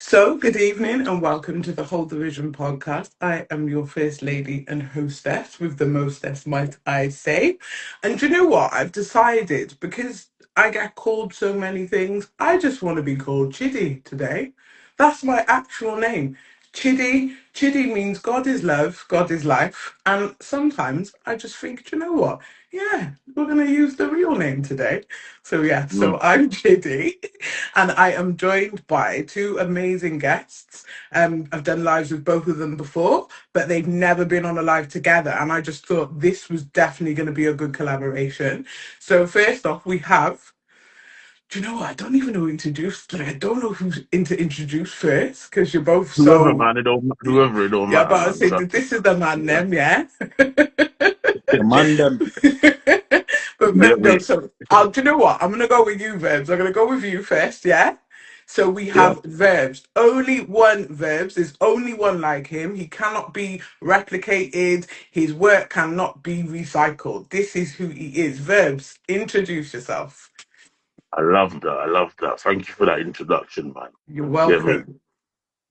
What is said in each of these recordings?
So, good evening and welcome to the Hold the Vision podcast. I am your First Lady and hostess with the mostess, might I say. And do you know what? I've decided because I get called so many things, I just want to be called Chiddy today. That's my actual name. Chiddy. Chiddy means God is love, God is life. And sometimes I just think, do you know what? Yeah, we're going to use the real name today. So, yeah, so Mm. I'm Chiddy and I am joined by two amazing guests. I've done lives with both of them before, but they've never been on a live together. And I just thought this was definitely going to be a good collaboration. So, first off, we have. Do you know what? I don't even know who to introduce. Like, I don't know who's in to introduce first because you're both Whoever, so. man, whoever, it don't Yeah, matter, but I man. say Trust that this is the man, me. them, yeah. The man them. But Get no, me? so do you know what? I'm gonna go with you, Verbs. I'm gonna go with you first, yeah. So we Yeah, have Verbs. Only one Verbs. There's only one like him. He cannot be replicated. His work cannot be recycled. This is who he is. Verbs, introduce yourself. I love that. I love that. Thank you for that introduction, man. You're Get me? welcome.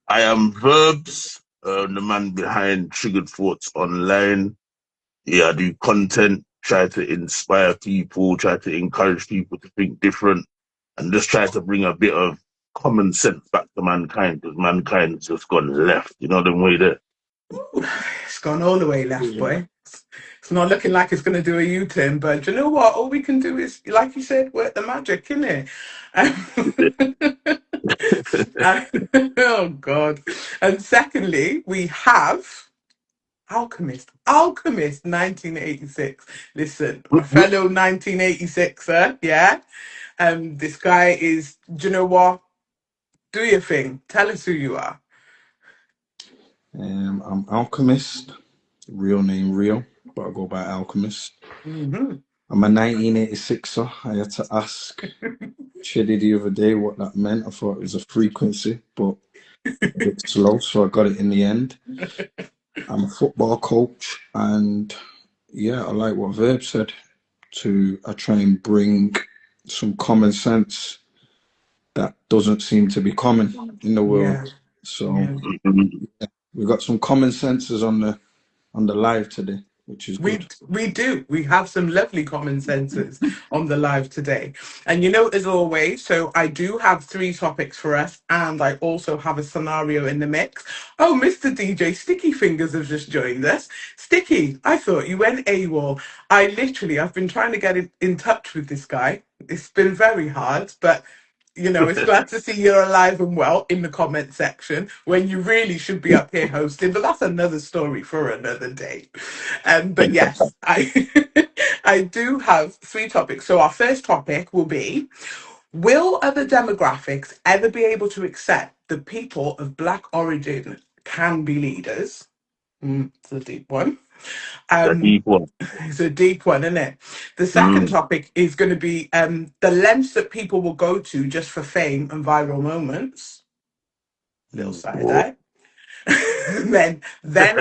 I am Verbs, the man behind Triggered Thoughts Online. Yeah, I do content, try to inspire people, try to encourage people to think different, and just try to bring a bit of common sense back to mankind because mankind's just gone left. You know the way that. It's gone all the way left, boy. It's not looking like it's going to do a U-turn, but do you know what? All we can do is, like you said, work the magic, innit? Oh, God. And secondly, we have Alchemist 1986. Listen, my fellow 1986er, yeah? This guy is, do you know what? Do your thing. Tell us who you are. I'm Alchemist, real name real, but I go by Alchemist. Hmm. I'm a 1986er. I had to ask Chiddy the other day what that meant. I thought it was a frequency, but a bit slow, so I got it in the end. I'm a football coach, and yeah, I like what Verb said. I try and bring some common sense that doesn't seem to be common in the world. Yeah, So yeah. we've got some common senses on the live today, which is good. We do. We have some lovely common senses on the live today. And you know, as always, so I do have three topics for us, and I also have a scenario in the mix. Oh, Mr. DJ Sticky Fingers has just joined us. Sticky, I thought you went AWOL. I've been trying to get in touch with this guy. It's been very hard, but it's glad to see you're alive and well in the comment section when you really should be up here hosting, but that's another story for another day. But yes, I I do have three topics. So our first topic will be: will other demographics ever be able to accept that people of black origin can be leaders? It's a deep one. The Um, deep one. it's a deep one, isn't it? The second Mm. topic is going to be the lengths that people will go to just for fame and viral moments. Little side Oh. eye. then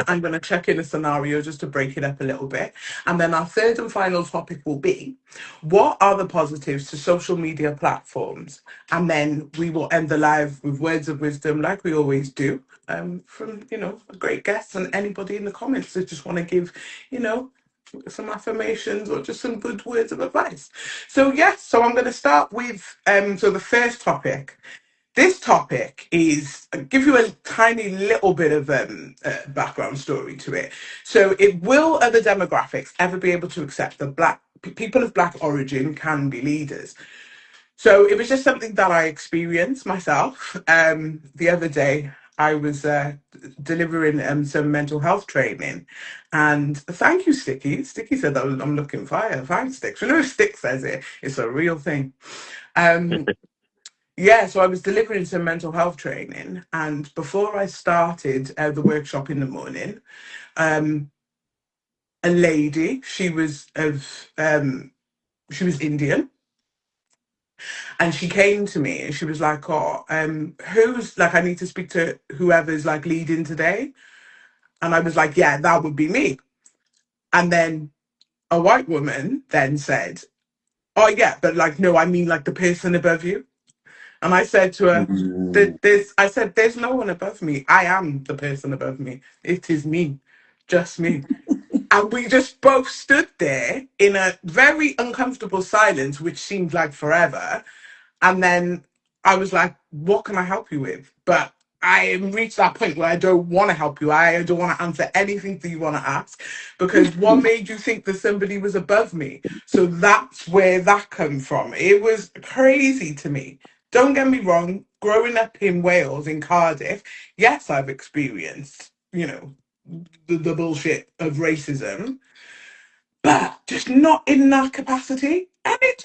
I'm going to check in a scenario just to break it up a little bit. And then our third and final topic will be: what are the positives to social media platforms? And then we will end the live with words of wisdom, like we always do, from a great guest and anybody in the comments that just want to give, you know, some affirmations or just some good words of advice. So yes, so I'm going to start with so the first topic. This topic is give you a tiny little bit of background story to it. So, it will other demographics ever be able to accept that people of black origin can be leaders? So, it was just something that I experienced myself. The other day, I was delivering some mental health training, and thank you, Sticky. Sticky said that I'm looking fire. Thanks, Sticks. You know, if Stick says it, it's a real thing. Um, yeah, so I was delivering some mental health training, and before I started the workshop in the morning, um, a lady, she was Indian, and she came to me and she was like, "Oh, who's like I need to speak to whoever's like leading today," and I was like, "Yeah, that would be me." And then a white woman then said, "Oh yeah, but like no, I mean like the person above you." And I said to her, Ooh. I said, there's no one above me. I am the person above me. It is me, just me. And we just both stood there in a very uncomfortable silence, which seemed like forever. And then I was like, what can I help you with? But I reached that point where I don't want to help you. I don't want to answer anything that you want to ask because what made you think that somebody was above me? So that's where that comes from. It was crazy to me. Don't get me wrong, growing up in Wales, in Cardiff, yes, I've experienced, the bullshit of racism, but just not in that capacity. And it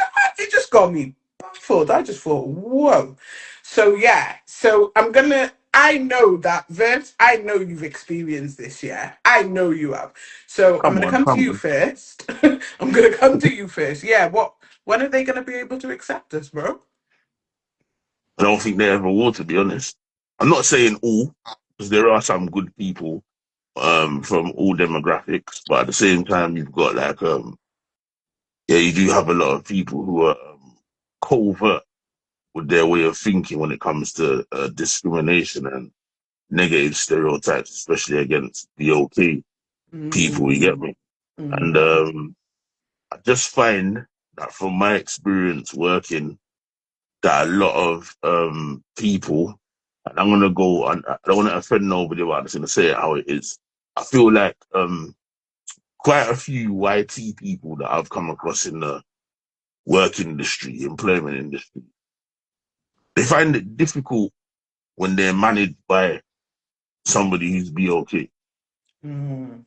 just got me baffled. I just thought, whoa. So yeah, so I know that Verbs, I know you've experienced this, yeah. I know you have. So I'm Come gonna on, come to come you on. first. I'm gonna come to you first. Yeah, when are they gonna be able to accept us, bro? I don't think they ever will, to be honest. I'm not saying all, because there are some good people from all demographics, but at the same time, you've got like yeah, you do have a lot of people who are covert with their way of thinking when it comes to discrimination and negative stereotypes, especially against BLK people. You get Mm, me? And mm, I just find that from my experience working, that a lot of people, and I'm gonna go, and I don't want to offend nobody, but I'm just gonna say it how it is. I feel like quite a few YT people that I've come across in the work industry, employment industry, they find it difficult when they're managed by somebody who's BOK. mm.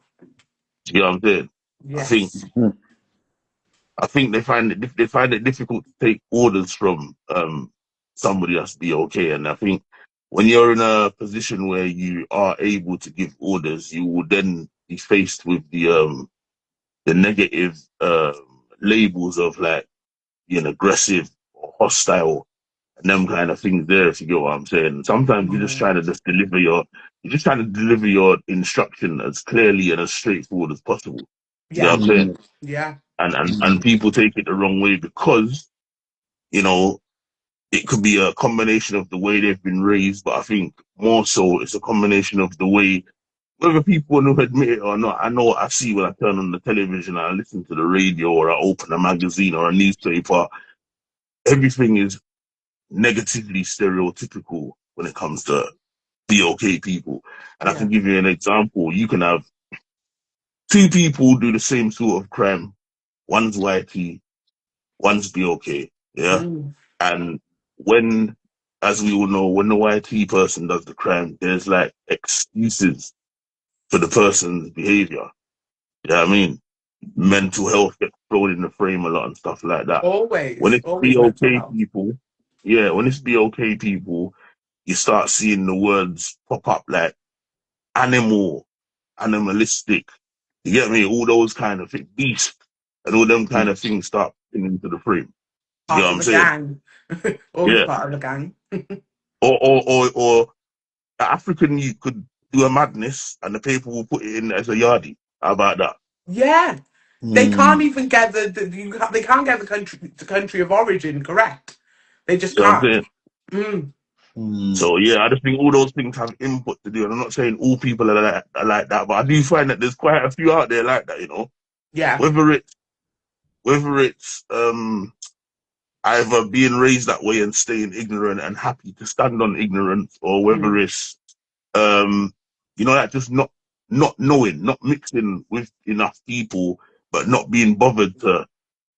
You know what I'm saying? I think Yes. I think they find it difficult to take orders from somebody that's BOK, and I think when you're in a position where you are able to give orders, you will then be faced with the negative labels of like being aggressive or hostile and them kind of things there, if you get what I'm saying. Sometimes Mm. you're just trying to deliver your instruction as clearly and as straightforward as possible. You get what Yeah. I'm saying? Yeah. And people take it the wrong way because, you know, it could be a combination of the way they've been raised, but I think more so it's a combination of the way, whether people want to admit it or not, I know what I see when I turn on the television, I listen to the radio, or I open a magazine or a newspaper. Everything is negatively stereotypical when it comes to BOK people. And I Yeah. can give you an example. You can have two people do the same sort of crime. One's YT, one's BOK. Yeah. Mm. And when, as we all know, when the YT person does the crime, there's like excuses for the person's behavior. You know what I mean? Mental health gets thrown in the frame a lot and stuff like that. When it's Always mental BOK health. people, yeah, when it's BOK people, you start seeing the words pop up like animal, animalistic. You get me? All those kind of things, beast, and all them kind of things start putting into the frame. You get Part what of I'm the saying? gang. Always Yeah. part of the gang. Or an African youth could do a madness and the paper will put it in as a yardie. How about that? Yeah. They can't Mm. even get they can't get the country of origin correct. They just You know what I'm can't. saying? Mm. Mm. So yeah, I just think all those things have input to do. And I'm not saying all people are like that, but I do find that there's quite a few out there like that, you know. Yeah. Whether it's whether it's either being raised that way and staying ignorant and happy to stand on ignorance, or whether Mm. it's um like just not knowing, not mixing with enough people, but not being bothered to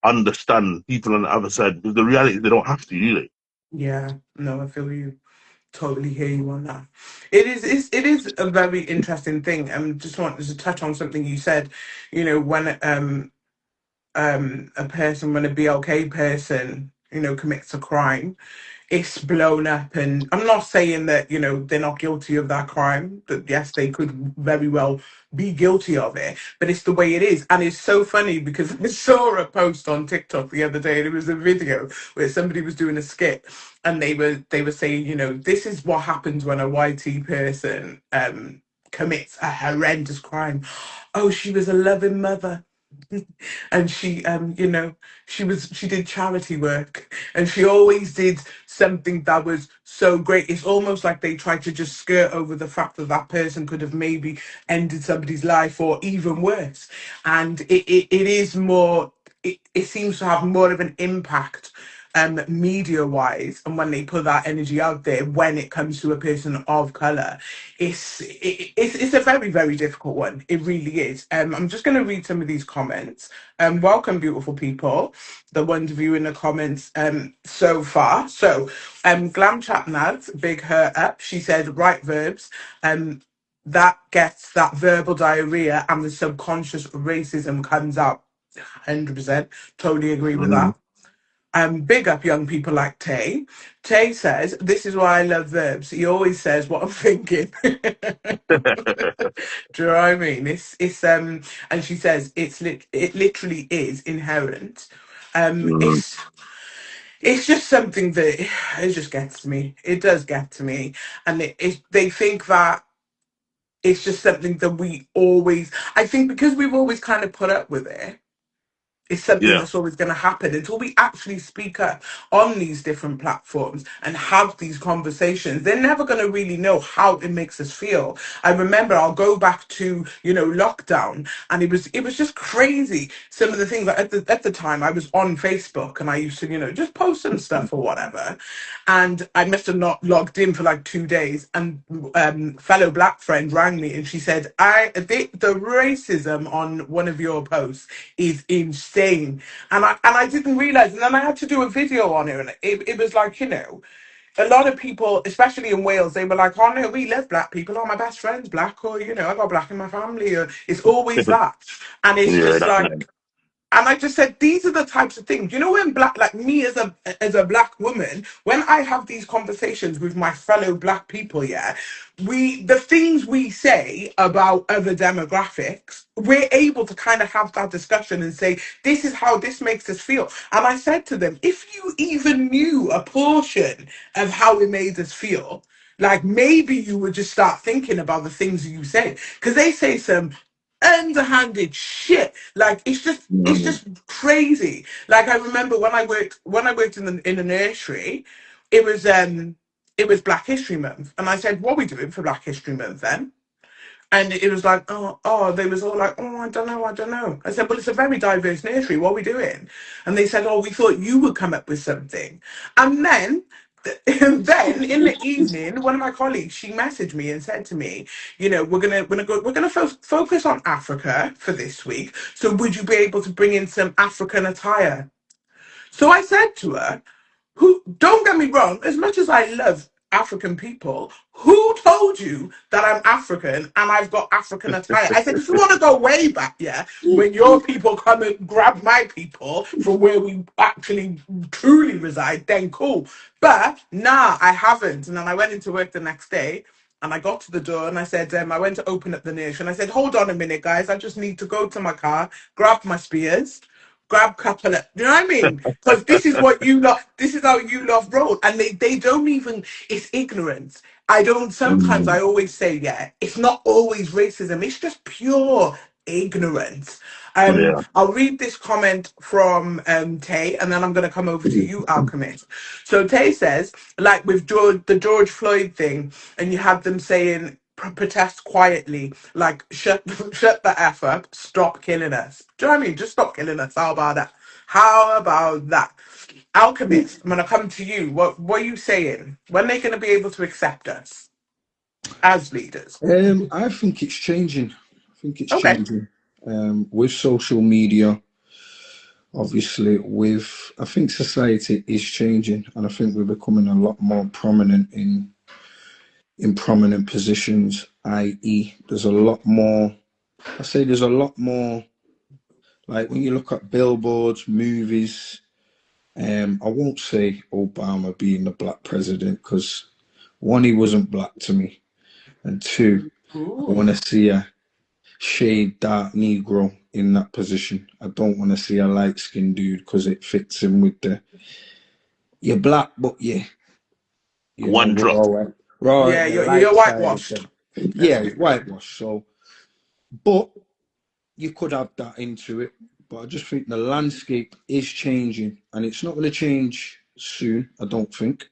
understand people on the other side, because the reality is they don't have to, do they? Yeah. No, I feel you. Totally hear you on that. It is a very interesting thing. Just wanted to touch on something you said. When when a BLK person, commits a crime, it's blown up. And I'm not saying that, they're not guilty of that crime, that yes, they could very well be guilty of it, but it's the way it is. And it's so funny because I saw a post on TikTok the other day, and it was a video where somebody was doing a skit, and they were saying, this is what happens when a YT person commits a horrendous crime. Oh, she was a loving mother. and she she did charity work, and she always did something that was so great. It's almost like they tried to just skirt over the fact that that person could have maybe ended somebody's life, or even worse. And it is more, it seems to have more of an impact media wise, and when they put that energy out there when it comes to a person of color, it's a very, very difficult one. It really is. I'm just going to read some of these comments. Welcome, beautiful people, the ones of you in the comments so far. So Glam Chatnaz, big her up, she said, right verbs, that gets that verbal diarrhea and the subconscious racism comes out. 100%, totally agree with that. Big up young people like Tay. Tay says, this is why I love verbs. He always says what I'm thinking. Do you know what I mean? And she says it literally is inherent. It's just something that it just gets to me. It does get to me. And they think that it's just something that we always, I think because we've always kind of put up with it, it's something Yeah. that's always going to happen until we actually speak up on these different platforms and have these conversations. They're never going to really know how it makes us feel. I remember, I'll go back to lockdown, and it was just crazy. Some of the things that at the time I was on Facebook, and I used to just post some stuff or whatever, and I must have not logged in for like 2 days, and fellow black friend rang me, and she said, the racism on one of your posts is insane. And I didn't realize, and then I had to do a video on it, and it was like, a lot of people, especially in Wales, they were like, oh no, we love black people, oh my best friend's black, or I got black in my family, or it's always that. And it's Yeah, just that's like, nice. and I just said, these are the types of things. When black, like me as a black woman, when I have these conversations with my fellow black people, yeah, the things we say about other demographics, we're able to kind of have that discussion and say, this is how this makes us feel. And I said to them, if you even knew a portion of how it made us feel, like maybe you would just start thinking about the things you say, because they say some underhanded shit. Like it's just crazy. Like I remember when I worked in the nursery, it was Black History Month, and I said, "What are we doing for Black History Month then?" And it was like, they was all like, oh, I don't know, I don't know. I said, well, it's a very diverse nursery. What are we doing? And they said, oh, we thought you would come up with something. And then, and then in the evening, one of my colleagues, she messaged me and said to me, we're gonna focus on Africa for this week. So would you be able to bring in some African attire? So I said to her, who, don't get me wrong, as much as I love African people, who told you that I'm African and I've got African attire? I said, if you want to go way back, yeah, when your people come and grab my people from where we actually truly reside, then cool. But nah, I haven't. And then I went into work the next day, and I got to the door, and I said, I went to open up the niche, and I said, hold on a minute, guys, I just need to go to my car, grab my spears, grab couple of, you know what I mean? Because this is what you love, this is how you love roll. And they don't even, it's ignorance. Sometimes I always say, yeah, it's not always racism, it's just pure ignorance. Yeah. I'll read this comment from Tay, and then I'm going to come over to you, Alchemist. So Tay says, like with the George Floyd thing, and you had them saying, protest quietly, like shut the f up, stop killing us. Do you know what I mean? Just stop killing us. How about that? How about that? Alchemist, I'm gonna come to you. What are you saying? When are they gonna be able to accept us as leaders? I think it's changing. I think it's Okay. changing. With social media, obviously, I think society is changing, and I think we're becoming a lot more prominent in prominent positions, i.e., there's a lot more. I say there's a lot more. Like when you look at billboards, movies. I won't say Obama being the black president because one, he wasn't black to me, and two, I Ooh. want to see a shade dark Negro in that position. I don't want to see a light skinned dude because it fits in with you're black, but One we're drop. all right. We're all right, Yeah, the you're light side of whitewashed. them. Yeah, it's whitewash. So, but you could have that into it, but I just think the landscape is changing, and it's not going to change soon. I don't think.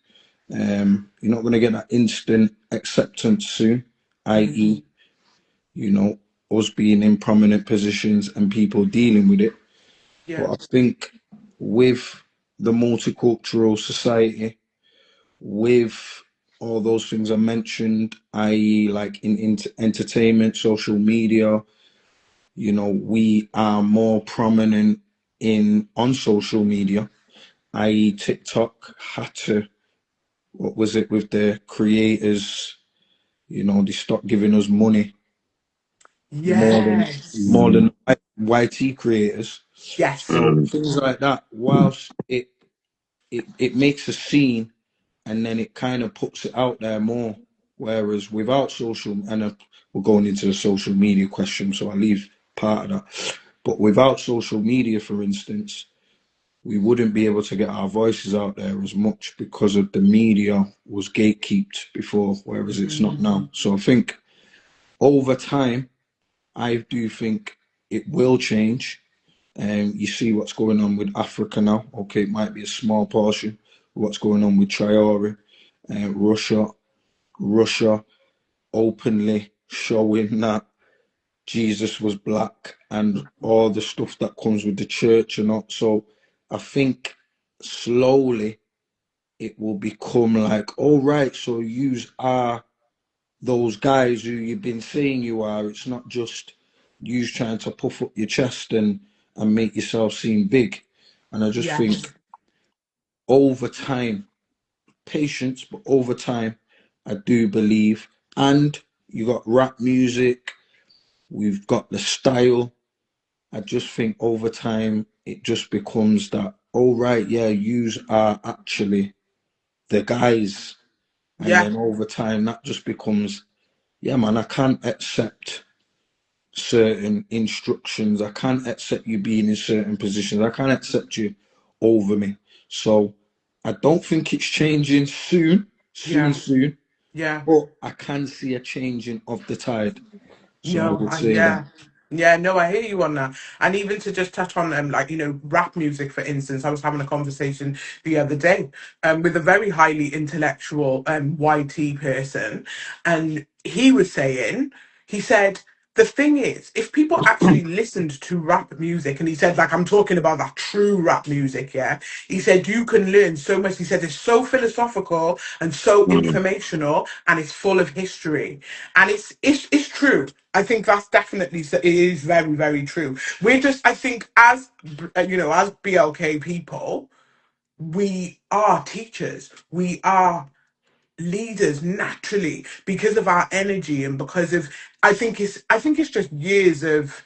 You're not going to get that instant acceptance soon, i.e., you know, us being in prominent positions and people dealing with it. Yeah. But I think with the multicultural society, with all those things I mentioned, i.e., like in entertainment, social media, you know, we are more prominent on social media, i.e., TikTok had to, what was it with the creators? You know, they stopped giving us money more Yes. than YT creators. Yes. So things like that, whilst it makes a scene and then it kind of puts it out there more. Whereas without social, and we're going into the social media question, so I'll leave part of that. But without social media, for instance, we wouldn't be able to get our voices out there as much because of the media was gatekept before, whereas it's not now. So I think over time, I do think it will change. You see what's going on with Africa now. Okay, it might be a small portion. What's going on with Traore, Russia openly showing that Jesus was black and all the stuff that comes with the church and all. So I think slowly it will become like, oh right, so yous are those guys who you've been saying you are. It's not just you trying to puff up your chest and make yourself seem big. And I just think Yes. over time, patience, but over time, I do believe. And you got rap music, we've got the style. I just think over time it just becomes that, oh right, yeah, yous are actually the guys. And Yeah. then over time that just becomes, yeah man, I can't accept certain instructions. I can't accept you being in certain positions. I can't accept you over me. So I don't think it's changing Yeah. soon, Yeah. but I can see a changing of the tide. So I No, would say that. yeah. Yeah, no, I hear you on that. And even to just touch on like, rap music, for instance, I was having a conversation the other day with a very highly intellectual YT person, and he said, the thing is, if people actually listened to rap music, and he said, like, I'm talking about that true rap music, yeah. He said, you can learn so much. He said, it's so philosophical and so informational, and it's full of history. And it's true. I think that's definitely, it is very, very true. We're just, I think, as BLK people, we are teachers. We are leaders naturally because of our energy and because of, I think it's just years of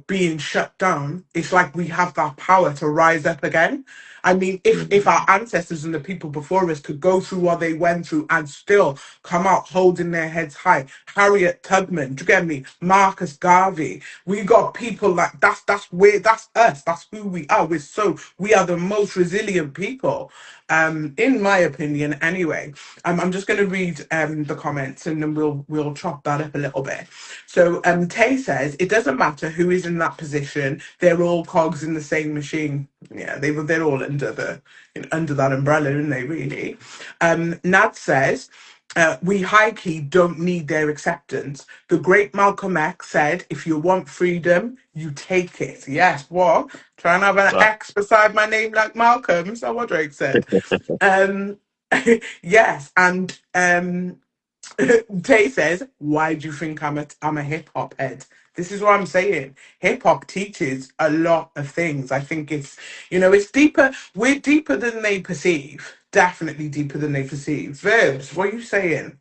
being shut down. It's like we have that power to rise up again. I mean, if our ancestors and the people before us could go through what they went through and still come out holding their heads high, Harriet Tubman, do you get me? Marcus Garvey, we got people like that's us, that's who we are. We are the most resilient people, in my opinion. Anyway, I'm just going to read the comments and then we'll chop that up a little bit. So Tay says it doesn't matter who is in that position; they're all cogs in the same machine. Yeah, they're all under that umbrella, aren't they? Really. Nad says. We high key don't need their acceptance. The great Malcolm X said, if you want freedom, you take it. Yes, what? Try and have an X beside my name like Malcolm. Is that what Drake said? Um, yes, and Tay says, "Why do you think I'm a hip hop head?" This is what I'm saying. Hip hop teaches a lot of things. I think it's deeper. We're deeper than they perceive. Definitely deeper than they perceive. Verbs, what are you saying?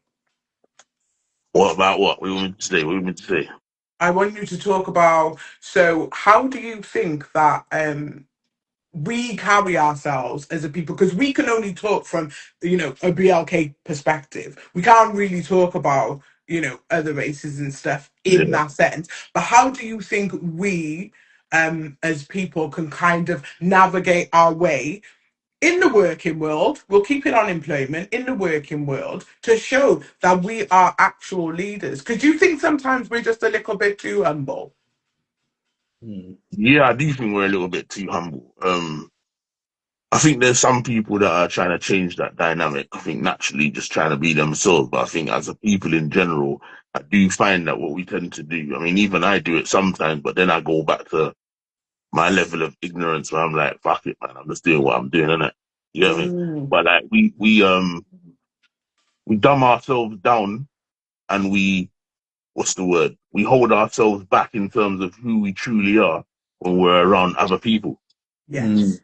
What about what? We want me to say? What we want me to say? I want you to talk about. So, how do you think that we carry ourselves as a people, because we can only talk from a BLK perspective. We can't really talk about other races and stuff in Yeah. that sense. But how do you think we as people can kind of navigate our way in the working world, we'll keep it on employment in the working world to show that we are actual leaders. Because you think sometimes we're just a little bit too humble. Yeah, I do think we're a little bit too humble. I think there's some people that are trying to change that dynamic. I think naturally just trying to be themselves. But I think as a people in general, I do find that what we tend to do, I mean, even I do it sometimes, but then I go back to my level of ignorance where I'm like, fuck it, man, I'm just doing what I'm doing, innit? You know what I mean? But like we dumb ourselves down and what's the word? We hold ourselves back in terms of who we truly are when we're around other people. Yes.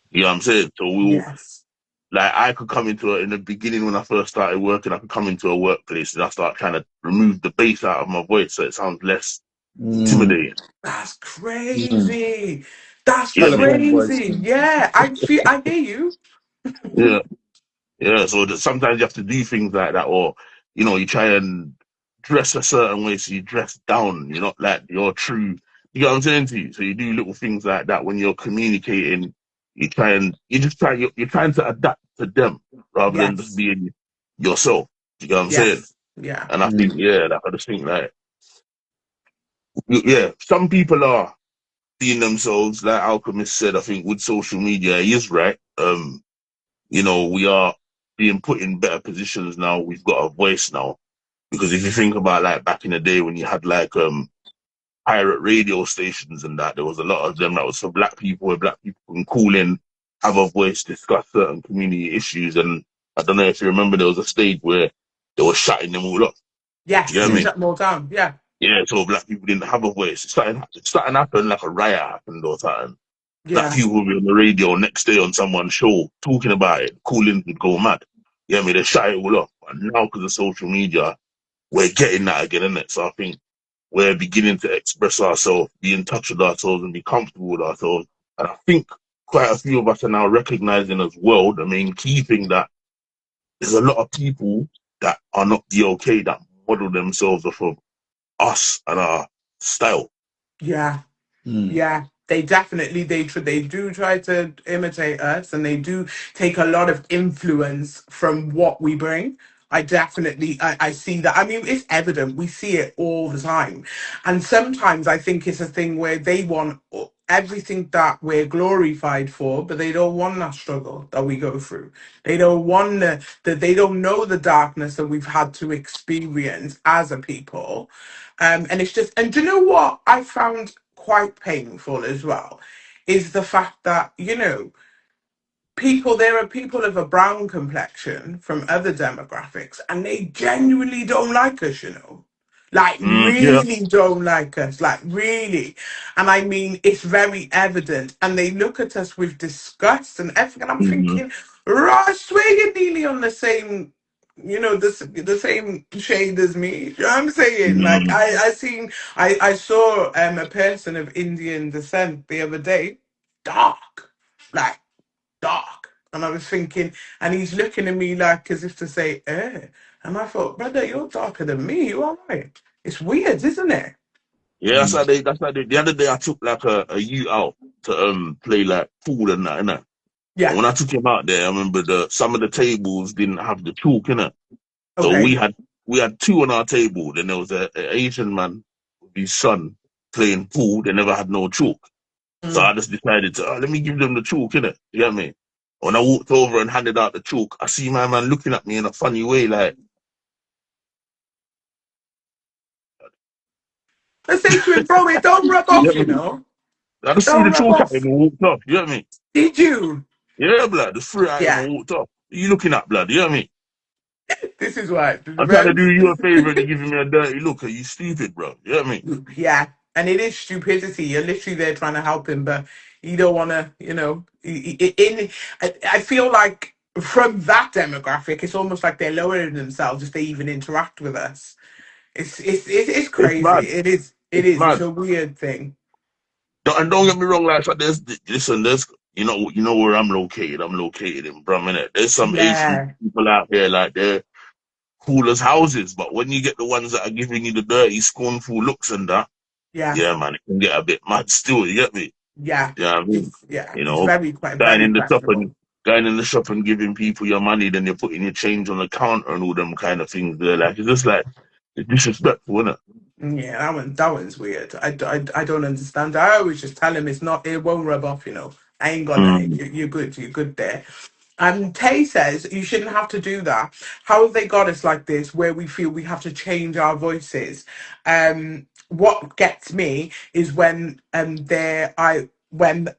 You know what I'm saying? So we'll, Yes. like, I could come in the beginning when I first started working, I could come into a workplace and I start trying to remove the bass out of my voice so it sounds less intimidating. That's crazy. That's You know what I mean? Telephone voice. crazy. Yeah, I hear you. Yeah. Yeah. So that sometimes you have to do things like that, or, you know, you try and dress a certain way so you dress down. You're not like your true, you know what I'm saying to you? So you do little things like that when you're communicating. You're trying to adapt to them rather than just Yes. being yourself. You know what I'm saying? Yes. Yeah. And I think, yeah, like, I just think like, yeah, some people are seeing themselves, like Alchemist said, I think with social media, he is right. You know, we are being put in better positions now. We've got a voice now. Because if you think about like back in the day when you had like pirate radio stations and that, there was a lot of them that was for black people where black people can call in, have a voice, discuss certain community issues. And I don't know if you remember there was a stage where they were shutting them all up. Yes. You know what I They mean? shut them all down. Yeah. Yeah, so black people didn't have a voice. It's starting to happen, like a riot happened or something. Black Yeah. people would be on the radio next day on someone's show talking about it, calling would go mad. Yeah, I mean, they shut it all off. And now, because of social media, we're getting that again, innit? So I think we're beginning to express ourselves, be in touch with ourselves, and be comfortable with ourselves. And I think quite a few of us are now recognizing as well the main key thing that there's a lot of people that are not BLK that model themselves off of us and our style. Yeah. Yeah, they definitely they do try to imitate us, and they do take a lot of influence from what we bring. I see that. I mean, it's evident. We see it all the time, and sometimes I think it's a thing where they want everything that we're glorified for, but they don't want that struggle that we go through. They don't want that. They don't know the darkness that we've had to experience as a people. And it's just, and do you know what I found quite painful as well? Is the fact that, there are people of a brown complexion from other demographics, and they genuinely don't like us. Like, Yeah. really don't like us, like, really. And I mean, it's very evident. And they look at us with disgust and everything. And I'm Mm-hmm. thinking, Ross, where you nearly on the same, the same shade as me. You know what I'm saying? Like, Mm-hmm. I saw a person of Indian descent the other day, dark, like, dark. And I was thinking, and he's looking at me like as if to say, eh. And I thought, brother, you're darker than me. You all right? It's weird, isn't it? Yeah, that's like the other day I took like a youth out to play like pool and that, innit? And Yeah. when I took him out there, I remember some of the tables didn't have the chalk in it. So Okay. we had two on our table. Then there was a Asian man with his son playing pool. They never had no chalk. So I Mm. just decided to let me give them the chalk, innit? You get me? When I walked over and handed out the chalk, I see my man looking at me in a funny way, like I say to him, bro, it don't rub you off, get me? I It just threw don't the rub chalk at off. him and walked off. You get me? Did you? Yeah, blood. Just threw it at him Yeah. and walked off. What you looking at, blood? You get me? This is why. I'm trying to do you a favor and you're giving me a dirty look. Are you stupid, bro? You get me? Yeah. And it is stupidity. You're literally there trying to help him, but you don't want to, I feel like from that demographic, it's almost like they're lowering themselves if they even interact with us. It's It's crazy. mad. It is. It It's is. It's mad. a weird thing. And don't get me wrong, like so there's you know where I'm located. I'm located in Brum, innit? There's some Asian Yeah. people out here like they're cool as houses, but when you get the ones that are giving you the dirty, scornful looks and that, Yeah. yeah, man, it can get a bit mad still. You get me? Yeah. Yeah, I mean, It's you It's know, very guy very in the top and questionable. going in the shop and giving people your money, then you're putting your change on the counter and all them kind of things there. Like, it's just like, it's disrespectful, isn't it? Yeah, that one's weird. I don't understand. I always just tell him it won't rub off, you know. I ain't gonna. Mm. You're good. You're good there. And Tay says you shouldn't have to do that. How have they got us like this, where we feel we have to change our voices? What gets me is when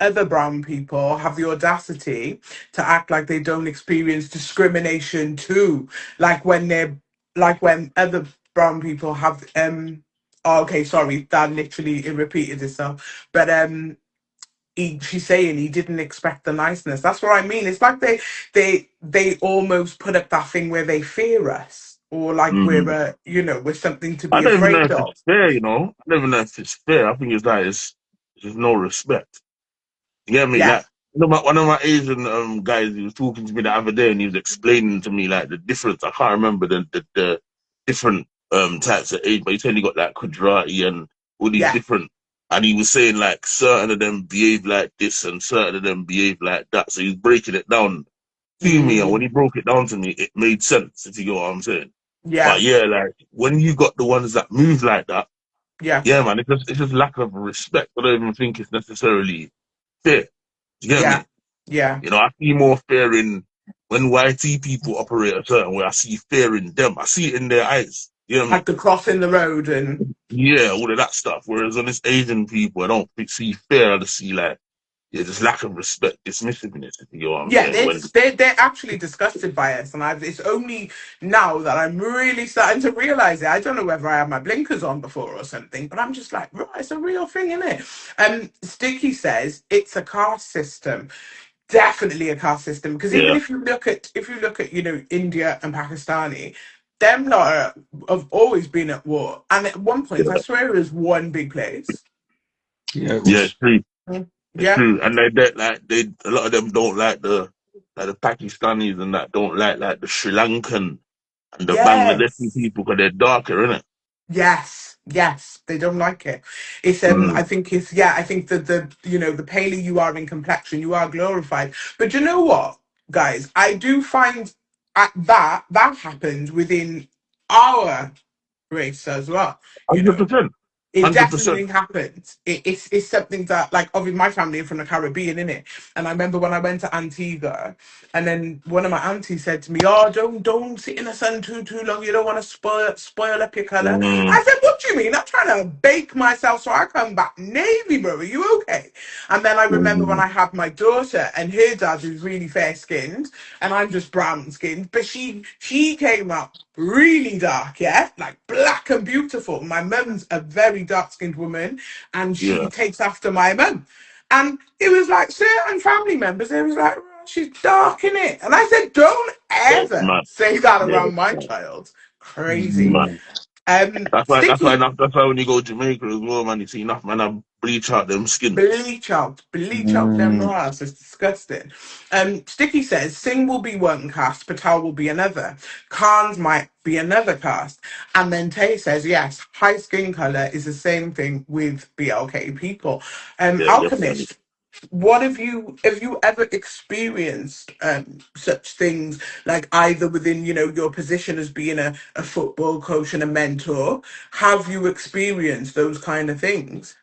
other brown people have the audacity to act like they don't experience discrimination too, like when other brown people have oh, okay, sorry, that literally it repeated itself. But she's saying he didn't expect the niceness. That's what I mean. It's like they almost put up that thing where they fear us, or like we're Mm. we're something to I be don't even know afraid if of. it's fair, you know. I don't even know if it's fair. I think it's like there's no respect. You get me? Yeah. Like one of my Asian guys, he was talking to me the other day and he was explaining to me like the difference. I can't remember the different types of Asian, but he said he got like Gujarati and all these Yeah. different, and he was saying like certain of them behave like this and certain of them behave like that. So he was breaking it down to me, and when Mm, he broke it down to me, it made sense, if you get what I'm saying. yeah. But yeah, like when you got the ones that move like that, Yeah. yeah, man, it's just lack of respect. I don't even think it's necessarily fair. Do you get Yeah. me? Yeah. You know, I see more fear in when YT people operate a certain way. I see fear in them. I see it in their eyes. You know what I mean? Like the crossing the road and Yeah, all of that stuff. Whereas on this Asian people, I don't see fear. I just see like, yeah, just lack of respect, dismissiveness. If you know what I'm yeah, saying? When they're actually disgusted by us, and it's only now that I'm really starting to realize it. I don't know whether I had my blinkers on before or something, but I'm just like, right, it's a real thing, isn't it? Sticky says it's a caste system, definitely a caste system, because even yeah, if you look at India and Pakistani, them lot have always been at war, and at one point I yeah, swear it was one big place. Yeah, it yeah, it's was. true. Mm. It's Yeah. true. And they a lot of them don't like the Pakistanis and that don't like the Sri Lankan and the Bangladeshi Yes. people because they're darker, innit? Yes, yes, they don't like it. It's I Mm, think it's yeah, I think that the paler you are in complexion, you are glorified. But you know what, guys, I do find that happens within our race as well. You know, 100%. it 100%. definitely happens. It's something that, like, obviously my family are from the Caribbean, innit? And I remember when I went to Antigua, and then one of my aunties said to me, "Oh, don't sit in the sun too long. You don't want to spoil up your color." Mm, I said, "What do you mean? I'm trying to bake myself so I come back navy, bro. Are you okay?" And then I remember when mm, I had my daughter, and her dad is really fair skinned, and I'm just brown skinned, but she came out really dark, yeah, like black and beautiful. My mum's a very dark skinned woman, and she yeah, takes after my mum. And it was like certain family members, they was like, "Oh, she's dark in it." And I said, "Don't that's ever mad. say that Yeah, around my that's child." Crazy. mad. Mm. Sticky. That's why when you go to Jamaica as well, man, you see enough man have bleach out them skin. Bleach out them Mm. ass. It's disgusting. Sticky says Singh will be one cast, Patel will be another. Khan's might be another cast. And then Tay says, yes, high skin color is the same thing with BLK people. Yeah, definitely. Alchemist, what have you ever experienced such things, like either within your position as being a football coach and a mentor? Have you experienced those kind of things?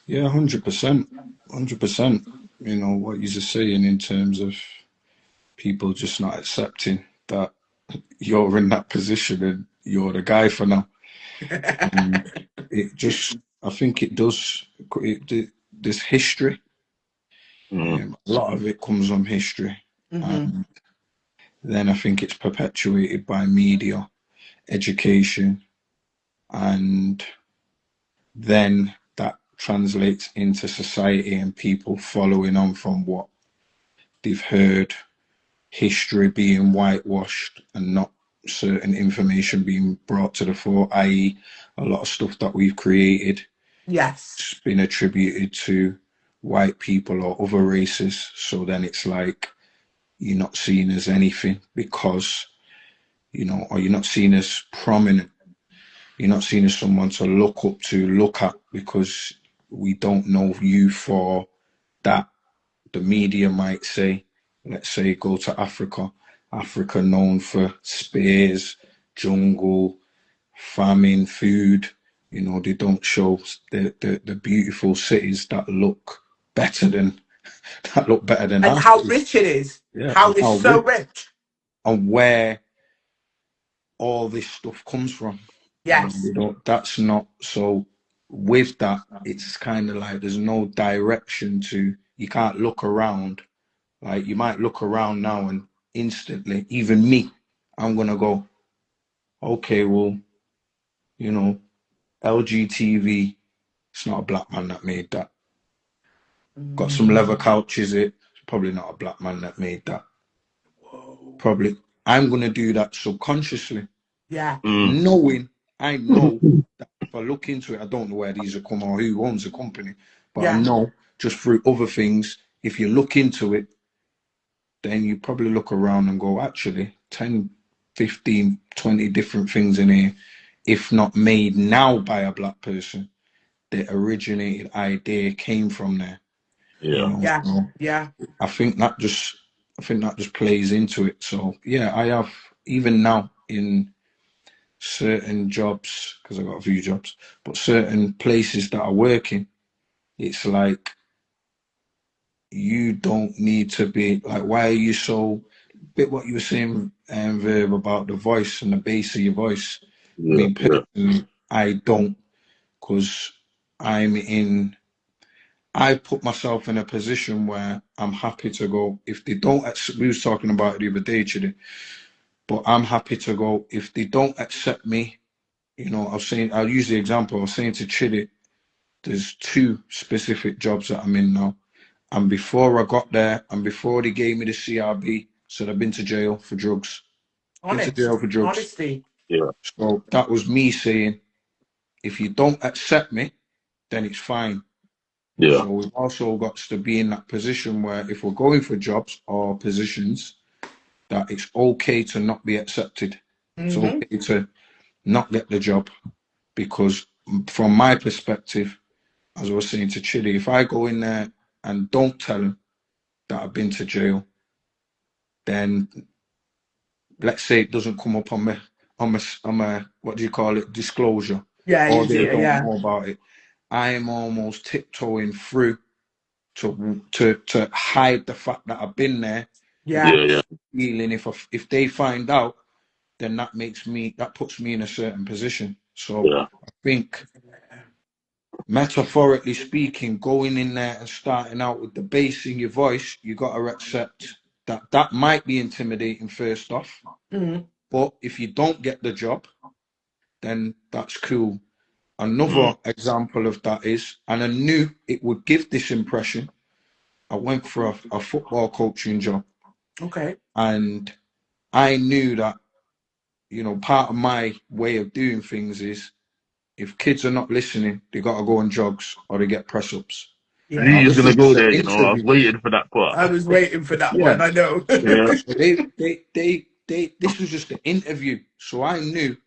Yeah, 100%. 100%. You know, what you're saying in terms of people just not accepting that you're in that position and you're the guy for now. And it just, I think it does, this history, Mm, a lot of it comes from history. Hmm. And then I think it's perpetuated by media, education, and then that translates into society and people following on from what they've heard, history being whitewashed and not certain information being brought to the fore, i.e., a lot of stuff that we've created Yes. has been attributed to white people or other races. So then it's like you're not seen as anything because, or you're not seen as prominent. You're not seen as someone to look up to, look at, because we don't know you for that. The media might say let's say go to Africa. Africa known for spears, jungle, famine, food. You know, they don't show the beautiful cities that look better than And us. how rich it is. Yeah, How and it's how so rich rich. and where all this stuff comes from. Yes. You know, that's not so. With that, it's kind of like there's no direction to. You can't look around. Like you might look around now and instantly, even me, I'm gonna go, okay, well, you know, LGTV. It's not a black man that made that. Got some leather couches. It's probably not a black man that made that. Whoa. Probably I'm gonna do that subconsciously, Yeah. knowing I know that if I look into it, I don't know where these are coming or who owns the company, but I Yeah. know just through other things, if you look into it, then you probably look around and go, actually, 10, 15, 20 different things in here, if not made now by a black person, the originated idea came from there. You Yeah. know, Yeah. so Yeah. I think that just plays into it. So yeah, I have even now in certain jobs, because I've got a few jobs, but certain places that I work in, it's like you don't need to be like, why are you so bit what you were saying, Verb, about the voice and the bass of your voice. I Yeah. mean, Yeah. personally, I don't, because I put myself in a position where I'm happy to go. If they don't, we was talking about it the other day, Chidi, but I'm happy to go. If they don't accept me, you know, I'll use the example. I was saying to Chidi, there's two specific jobs that I'm in now. And before I got there, and before they gave me the CRB, said I've been to jail for drugs. Been to Honest. jail for drugs. Honesty. Yeah. So that was me saying, if you don't accept me, then it's fine. Yeah. So we've also got to be in that position where if we're going for jobs or positions, that it's okay to not be accepted. It's okay to not get the job, because from my perspective, as I was saying to Chidi, if I go in there and don't tell him that I've been to jail, then let's say it doesn't come up on my what do you call it, disclosure, Yeah. or You they do. don't Yeah. know about it. I am almost tiptoeing through to hide the fact that I've been there, because Yeah. Yeah. Yeah. feeling if they find out, then that puts me in a certain position. So Yeah. I think, metaphorically speaking, going in there and starting out with the bass in your voice, you got to accept that that might be intimidating first off. But if you don't get the job, then that's cool. Another example of that is, and I knew it would give this impression, I went for a football coaching job, Okay. and I knew that, you know, part of my way of doing things is if kids are not listening, they got to go on jogs or they get press ups. I knew Yeah. Now, you was this gonna is go just an there. You know, I was interview. waiting for that part. I was waiting for that Yeah. one. I know. Yeah. So this was just an interview. So I knew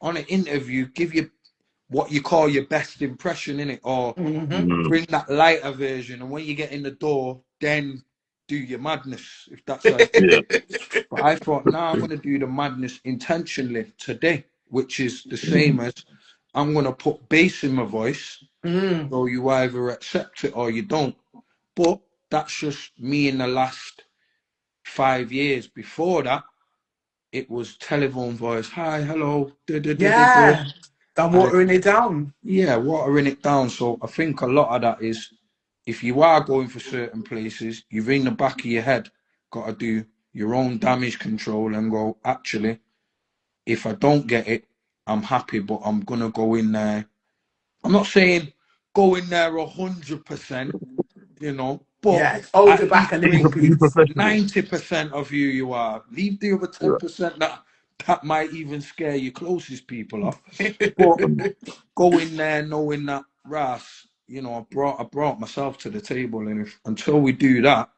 on an interview, give you what you call your best impression in it, or bring that lighter version. And when you get in the door, then do your madness, if that's how you put Yeah. it. But I thought, now I'm going to do the madness intentionally today, which is the same as I'm going to put bass in my voice. So you either accept it or you don't. But that's just me in the last 5 years. Before that, it was telephone voice. Hi, hello. Yeah. I'm And watering it down. yeah, watering it down. So I think a lot of that is, if you are going for certain places, you've in the back of your head got to do your own damage control and go, actually, if I don't get it, I'm happy, but I'm gonna go in there. I'm not saying go in there 100%, you know, but Yeah. Hold at it back least a Be little, bring please. professional. 90% of who you are. Leave the other Yeah. 10% that might even scare your closest people off. But go in there knowing that, Ras, you know, I brought myself to the table, and until we do that,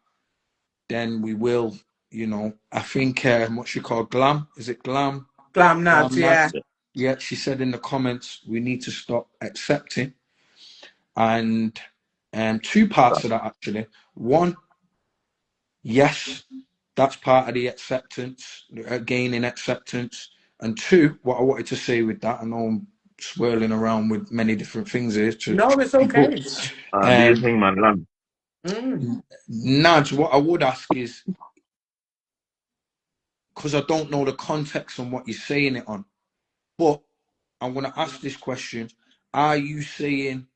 then we will, you know. I think what she called glam, is it glam? Glam nads. Glam Yeah. nads. Yeah, she said in the comments we need to stop accepting. And two parts of that actually. One, yes, That's part of the acceptance, gaining acceptance. And two, what I wanted to say with that, I know I'm swirling around with many different things here to No, it's keep up. okay. Do you think, man, land? Nudge, what I would ask is, because I don't know the context on what you're saying it on, but I'm going to ask this question. Are you saying,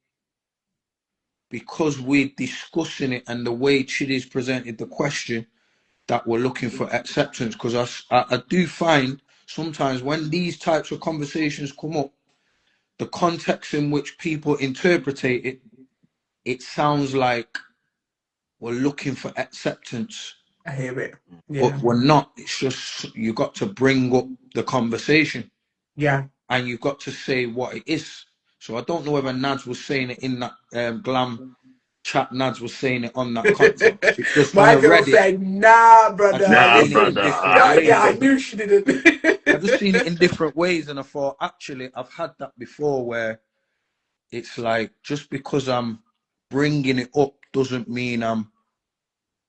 because we're discussing it and the way Chidzz presented the question, that we're looking for acceptance? Because I do find sometimes when these types of conversations come up, the context in which people interpret it, it sounds like we're looking for acceptance. I hear it. But we're not. It's just you got to bring up the conversation. Yeah. And you've got to say what it is. So I don't know whether Nads was saying it in that glam chat. Nads was saying it on that context. Just when My I girl read said, nah, I brother. just Nah, seen it in brother. different ways. Yeah, I knew she didn't. I just seen it in different ways, and I thought, actually, I've had that before, where it's like, just because I'm bringing it up doesn't mean I'm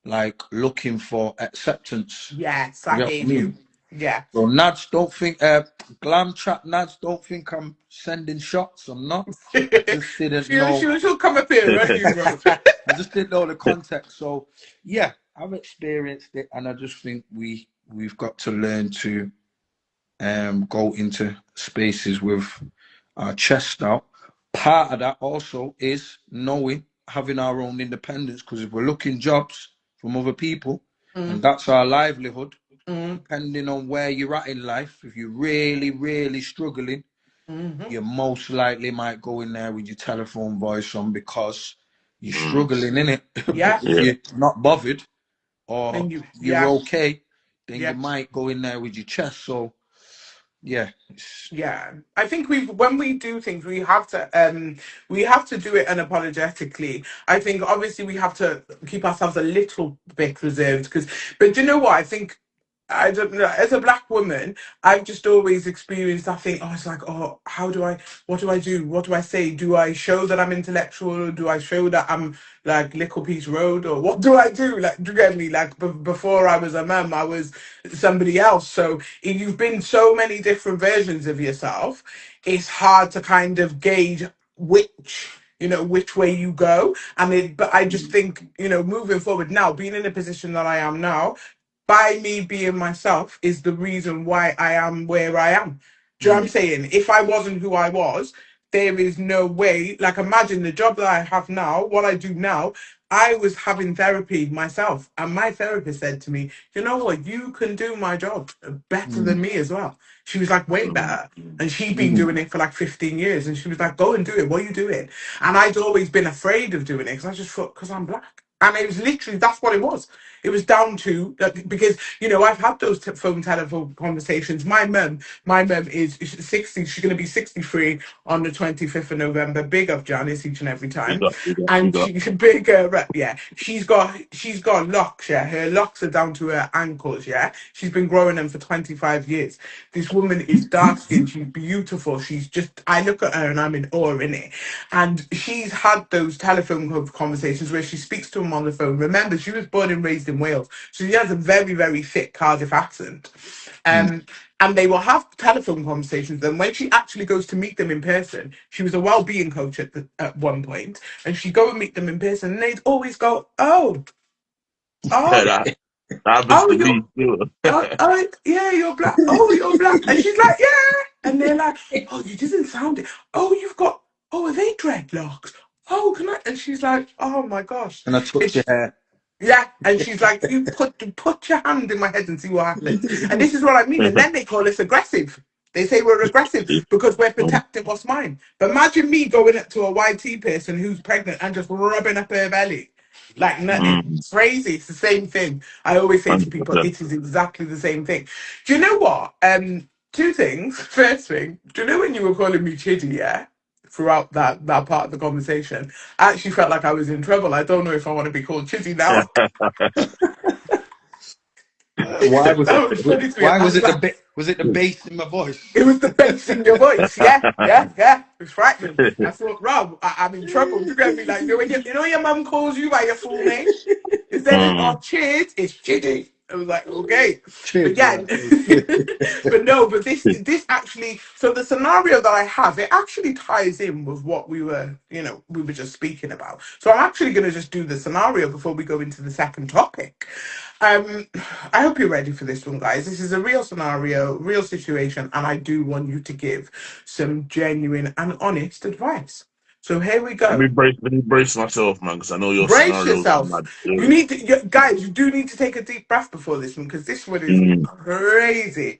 like looking for acceptance. Yes, You I get what hear I mean? you. Yeah. So Nads, don't think glam chat Nads, don't think I'm sending shots. I'm not. I just didn't know. She'll come up here and run you, bro. I just didn't know the context. So yeah, I've experienced it, and I just think we've got to learn to go into spaces with our chest out. Part of that also is knowing, having our own independence, because if we're looking jobs from other people, and that's our livelihood, depending on where you're at in life, if you're really, really struggling, you most likely might go in there with your telephone voice on because you're struggling, innit? Yeah. But if you're not bothered or And you're okay, then Yeah. you might go in there with your chest. So yeah. Yeah, I think when we do things, we have to do it unapologetically. I think obviously we have to keep ourselves a little bit reserved but do you know what? I think, I don't know, as a black woman, I've just always experienced that thing. Oh, it's like, oh, what do I do? What do I say? Do I show that I'm intellectual? Or do I show that I'm like Little Peace Road? Or what do I do? Like, do you get me? Like, before I was a mum, I was somebody else. So if you've been so many different versions of yourself, it's hard to kind of gauge which way you go. But I just think, moving forward now, being in a position that I am now, by me being myself is the reason why I am where I am. Do you know what I'm saying? If I wasn't who I was, there is no way. Like, imagine the job that I have now, what I do now. I was having therapy myself, and my therapist said to me, "You know what? You can do my job better than me as well." She was like, "Way better," and she'd been doing it for like 15 years, and she was like, "Go and do it. What are you doing?" And I'd always been afraid of doing it because I just thought, because I'm black. And it was literally, that's what it was. It was down to, like, because, I've had those telephone conversations. My mum is 60. She's going to be 63 on the 25th of November. Big up Janice each and every time. And she's big, yeah. She's got locks, yeah. Her locks are down to her ankles, yeah. She's been growing them for 25 years. This woman is dark skinned. She's beautiful. I look at her and I'm in awe, innit? And she's had those telephone conversations where she speaks to him on the phone. Remember, she was born and raised in Wales, so she has a very, very thick Cardiff accent. And they will have telephone conversations. And when she actually goes to meet them in person, she was a well-being coach at one point, and she'd go and meet them in person, and they'd always go, "Oh, oh, That happens oh, to me too. yeah, you're black. Oh, you're black." And she's like, "Yeah." And they're like, "Oh, you didn't sound it. Oh, are they dreadlocks? Oh, can I?" And she's like, "Oh my gosh." And I touch your hair. Yeah, and she's like, "You put your hand in my head and see what happens." And this is what I mean. And then they call us aggressive. They say we're aggressive because we're protecting what's mine. But imagine me going up to a YT person who's pregnant and just rubbing up her belly. Like nothing. It's crazy. It's the same thing. I always say to people, 100%. it is exactly the same thing. Do you know what? Two things. First thing, do you know when you were calling me Chiddy, yeah? Throughout that part of the conversation, I actually felt like I was in trouble. I don't know if I want to be called Chiddy now. Why was That was funny to me. Why was it Like, was it the bass in my voice? it was the bass in your voice, yeah. It was frightening. I thought, Rob, I'm in trouble. You get me? Like, when your mum calls you by your full name, instead of Chids, it's Chiddy. I was like, okay. But Chids, yeah, right? Okay. but this actually, so the scenario that I have, it actually ties in with what we were, we were just speaking about. So I'm actually going to just do the scenario before we go into the second topic. I hope you're ready for this one, guys. This is a real scenario, real situation, and I do want you to give some genuine and honest advice. So here we Let go. me brace myself, man, because I know your Brace scenario's yourself. mad. You need to, guys, you do need to take a deep breath before this one because this one is Mm. crazy.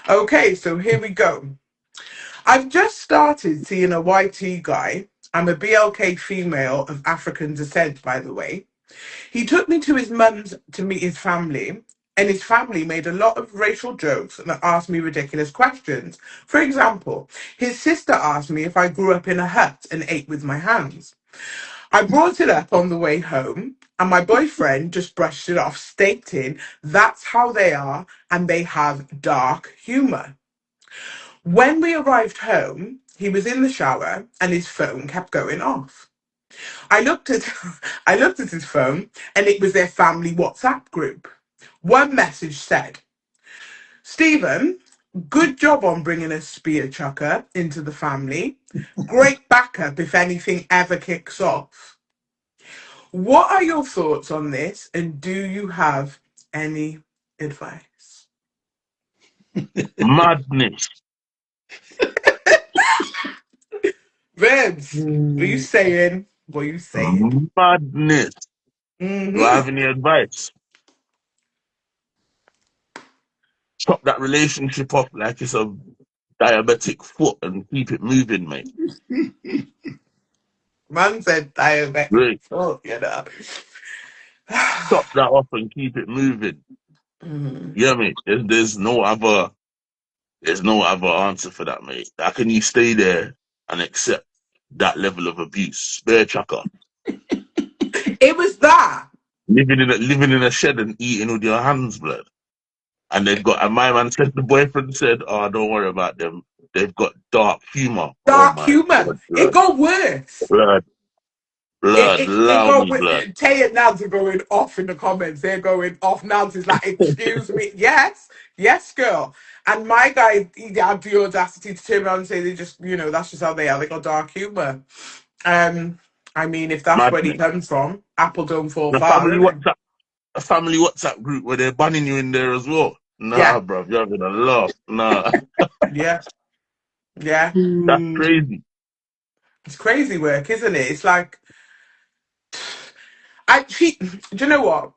Okay, so here we go. I've just started seeing a YT guy. I'm a BLK female of African descent, by the way. He took me to his mum's to meet his family, and his family made a lot of racial jokes and asked me ridiculous questions. For example, his sister asked me if I grew up in a hut and ate with my hands. I brought it up on the way home, and my boyfriend just brushed it off, stating that's how they are and they have dark humour. When we arrived home, he was in the shower and his phone kept going off. I looked at I looked at his phone and it was their family WhatsApp group. One message said, Stephen, good job on bringing a spear chucker into the family. Great backup if anything ever kicks off. What are your thoughts on this, and do you have any advice? Madness. Verbz, what are you saying? What are you saying? Madness. Do I Mm-hmm. have any advice? Chop that relationship up like it's a diabetic foot and keep it moving, mate. Man said diabetic. Great. Oh, you know. Chop that up and keep it moving. Mm. Yeah, mate. There's no other answer for that, mate. How can you stay there and accept that level of abuse? Spare chucker. It was that. Living in a shed and eating with your hands, blood. And my man said, the boyfriend said, oh, don't worry about them. They've got dark humor. Oh Dark my humor. God, It blood. got worse. Blood. Blood. It Allow got me, worse. blood. Tay and Nads are going off in the comments. They're going off. Nads is like, excuse me. Yes. Yes, girl. And my guy, he had the audacity to turn around and say they just, that's just how they are. They got dark humor. I mean, if that's where he Madness. comes from, apple don't fall The far, innit? family WhatsApp group where they're banning you in there as well. Nah, Yeah. bro, you're having a laugh. Nah, Yeah. Yeah. that's crazy. It's crazy work, isn't it? It's like, do you know what?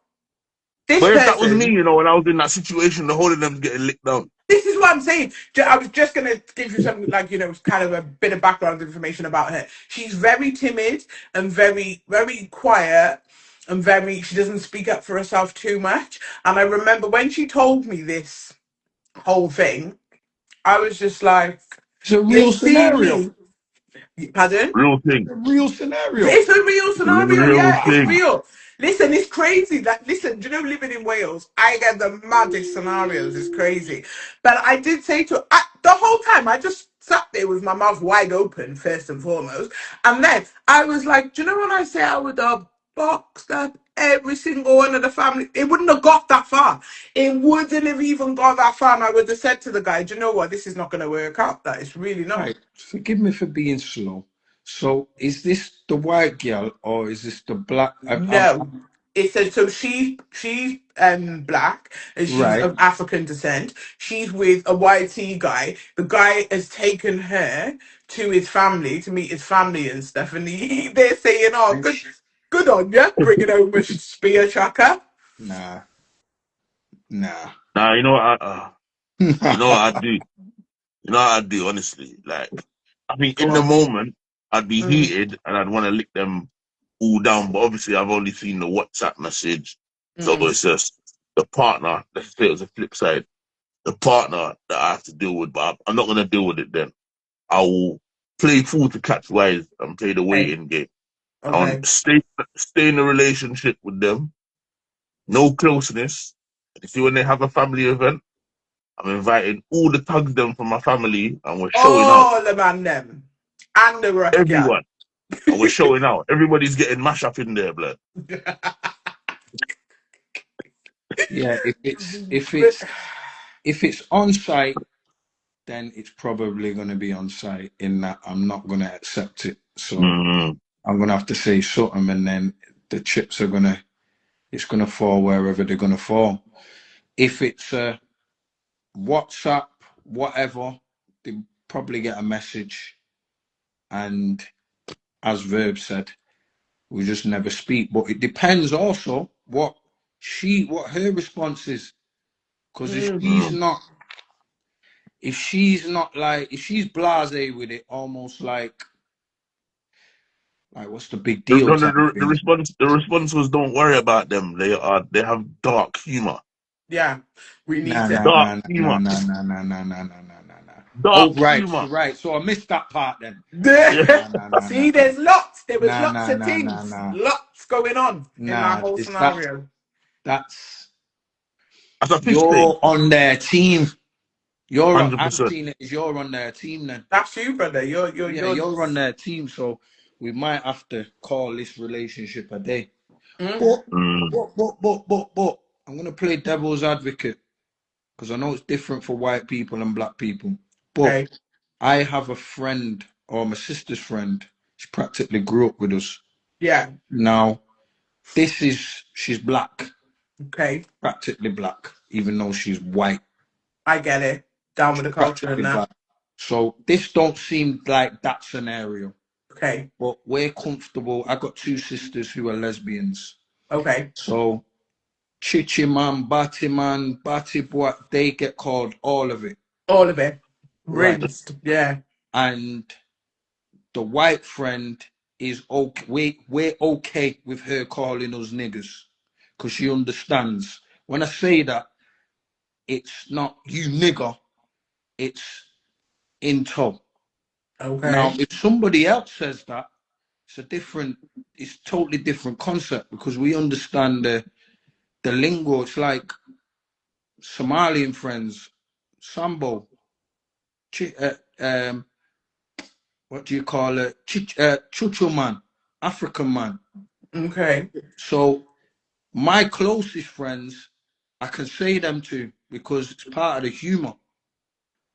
This But if that was me, person, when I was in that situation, the whole of them's getting licked down. this is what I'm saying. I was just going to give you some, kind of a bit of background information about her. She's very timid and very, very quiet and she doesn't speak up for herself too much. And I remember when she told me this whole thing, I was just like, It's a you real see scenario. me. Pardon? Real thing. A real scenario. It's a real scenario, Real yeah, it's thing. real. Listen, it's crazy that, listen, do you know, living in Wales, I get the maddest scenarios, it's crazy. But I did say to her, the whole time, I just sat there with my mouth wide open, first and foremost. And then I was like, do you know when I say I would have boxed up every single one of the family? It wouldn't have got that far. It wouldn't have even got that far. And I would have said to the guy, do you know what? This is not going to work out. That it's really not. Right. Forgive me for being slow. So is this the white girl or is this the black? No, it says so. She's black and she's Right. of African descent. She's with a YT guy. The guy has taken her to his family to meet his family and stuff. And they're saying, "Oh, good on you, bringing home a spear chucker." Nah. Nah, you know what you know what I do? You know what I do, honestly? Like, I think Go in the on. moment, I'd be Mm, heated and I'd want to lick them all down. But obviously, I've only seen the WhatsApp message. So mm, it's just the partner, let's say it was a flip side, the partner that I have to deal with. But I'm not going to deal with it then. I will play fool to catch wise and play the okay. waiting game. Okay. Stay in a relationship with them, no closeness. You see, when they have a family event, I'm inviting all the thugs them from my family and we're showing out. All the man them and the rough girl. Everyone. And we're showing out. Everybody's getting mashed up in there, blood. Yeah, if But it's on site, then it's probably going to be on site. In that, I'm not going to accept it. So Mm. I'm going to have to say something, and then the chips are it's going to fall wherever they're going to fall. If it's WhatsApp, whatever, they probably get a message, and as Verb said, we just never speak. But it depends also what her response is, because Mm. if she's blasé with it, almost like what's the big The, deal no, type the thing. response was, don't worry about them. They have dark humor. yeah, we need Nah, to. nah, Dark nah, nah, humor. nah, nah, nah, nah, nah, nah, nah, nah, nah. Oh, Dark right, humor. so I missed that part then. Yeah. Nah, nah, nah, nah, See, there's lots. There was nah, lots nah, of nah, nah, things, nah, lots going on in that nah. whole It's scenario. that's That's a fish thing. you're on their team. I'm 100%. seeing it as you're on their team then. That's you, brother. Yeah, you're on their team, so we might have to call this relationship a day. Mm, But, Mm. but, I'm gonna play devil's advocate because I know it's different for white people and black people. But okay. I have a friend, or my sister's friend. She practically grew up with us. Yeah. Now, she's black, Okay. practically black, even though she's white. I get it. Down with the culture and Practically that. black. So this don't seem like that scenario. Okay. But we're comfortable. I got two sisters who are lesbians. Okay. So Chichi man, Batty boy, they get called all of it. All of it. Right. Rinsed. Yeah. And the white friend is okay. We're okay with her calling us niggers. Because she understands. When I say that, it's not you nigger, it's in tow. Now, Okay. if somebody else says that, it's totally different concept because we understand the lingo. It's like Somalian friends, Sambo, what do you call it? Chucho man, African man. Okay. So my closest friends, I can say them to because it's part of the humor.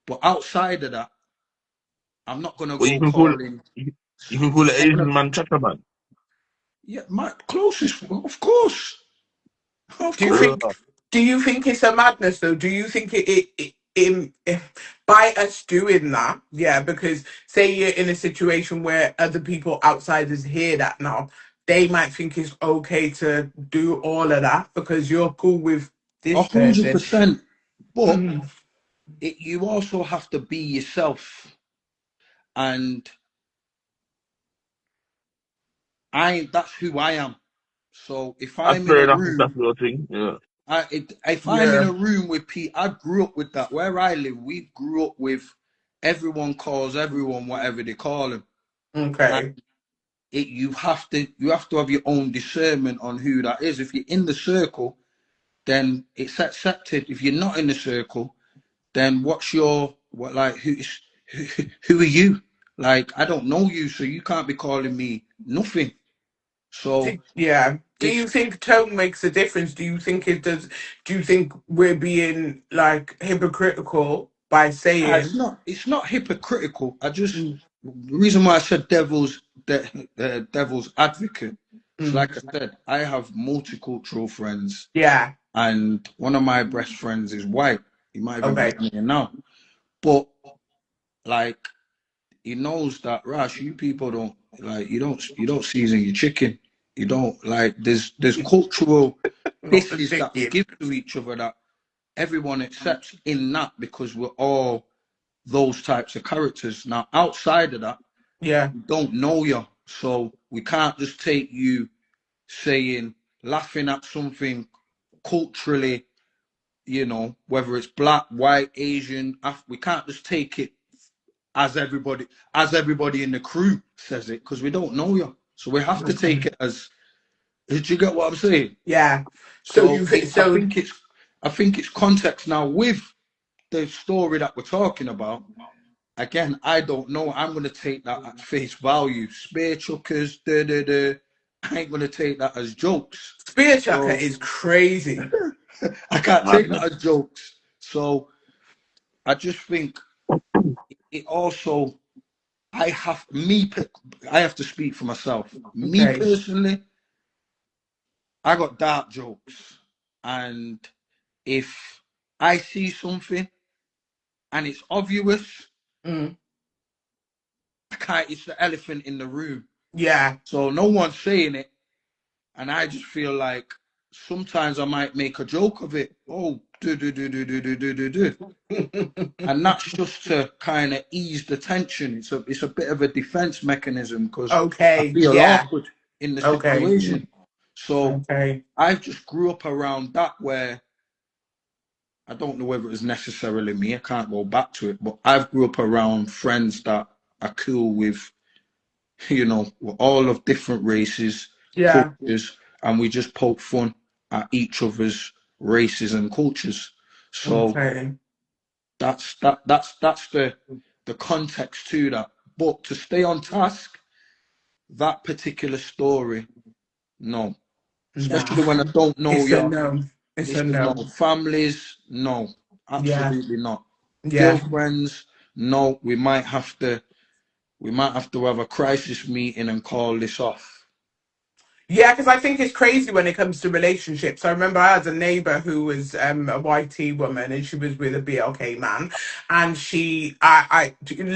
But outside of that, I'm not gonna Well, go calling. you can call it I'm not Asian gonna. man chatter man. Yeah, my closest, of course, of Do you course. Yeah. think? Do you think it's a madness though? Do you think by us doing that? Yeah, because say you're in a situation where other people outsiders hear that now, they might think it's okay to do all of that because you're cool with this person. 100%. But Mm, you also have to be yourself. And that's who I am. So if That's I'm in fair a enough if that's room, your thing. Yeah. if I'm in yeah. a room with people, I grew up with that. Where I live, we grew up with everyone calls everyone whatever they call them. And Okay. you have to have your own discernment on who that is. If you're in the circle, then it's accepted. If you're not in the circle, then who are you? Like I don't know you, so you can't be calling me nothing. So Yeah. Do it's you think tone makes a difference? Do you think it does? Do you think we're being like hypocritical by saying? it's not hypocritical. Mm, The reason why I said devil's advocate is mm, like I said, I have multicultural friends, yeah. and one of my best friends is white. He might even be Okay. on here now, but like he knows that Rash, you people don't like you don't season your chicken. You don't like there's cultural Not the dishes that we chicken. give to each other that everyone accepts in that because we're all those types of characters. Now outside of that, Yeah. we don't know you. So we can't just take you saying laughing at something culturally, whether it's black, white, Asian, we can't just take it as everybody in the crew says it because we don't know you. So we have to take it as. Did you get what I'm saying? Yeah. So So you I so think it's context now with the story that we're talking about. Again, I don't know. I'm gonna take that at face value. Spear chuckers, da da da. I ain't gonna take that as jokes. spear chucker So is crazy. I can't take that Madness. as jokes. So I just think it also, I have to speak for myself. Me Okay. personally, I got dark jokes. And if I see something and it's obvious, Mm. I can't, it's the elephant in the room. Yeah. So no one's saying it. And I just feel like sometimes I might make a joke of it. Oh, do. And that's just to kind of ease the tension. It's a bit of a defense mechanism because I Okay. feel Yeah. awkward in the Okay. situation. So Okay. I just grew up around that where I don't know whether it was necessarily me. I can't go back to it, but I've grew up around friends that are cool with, we're all of different races, Yeah. cultures, and we just poke fun at each other's races and cultures. So Okay. that's the context to that. But to stay on task, that particular story, no. Nah. Especially when I don't know It's a your no. It's a missus, no. no. Families, no. Yeah. Absolutely not. Yeah. Girlfriends, no. We might have to have a crisis meeting and call this off. Yeah, because I think it's crazy when it comes to relationships. I remember I had a neighbor who was a YT woman, and she was with a BLK man, and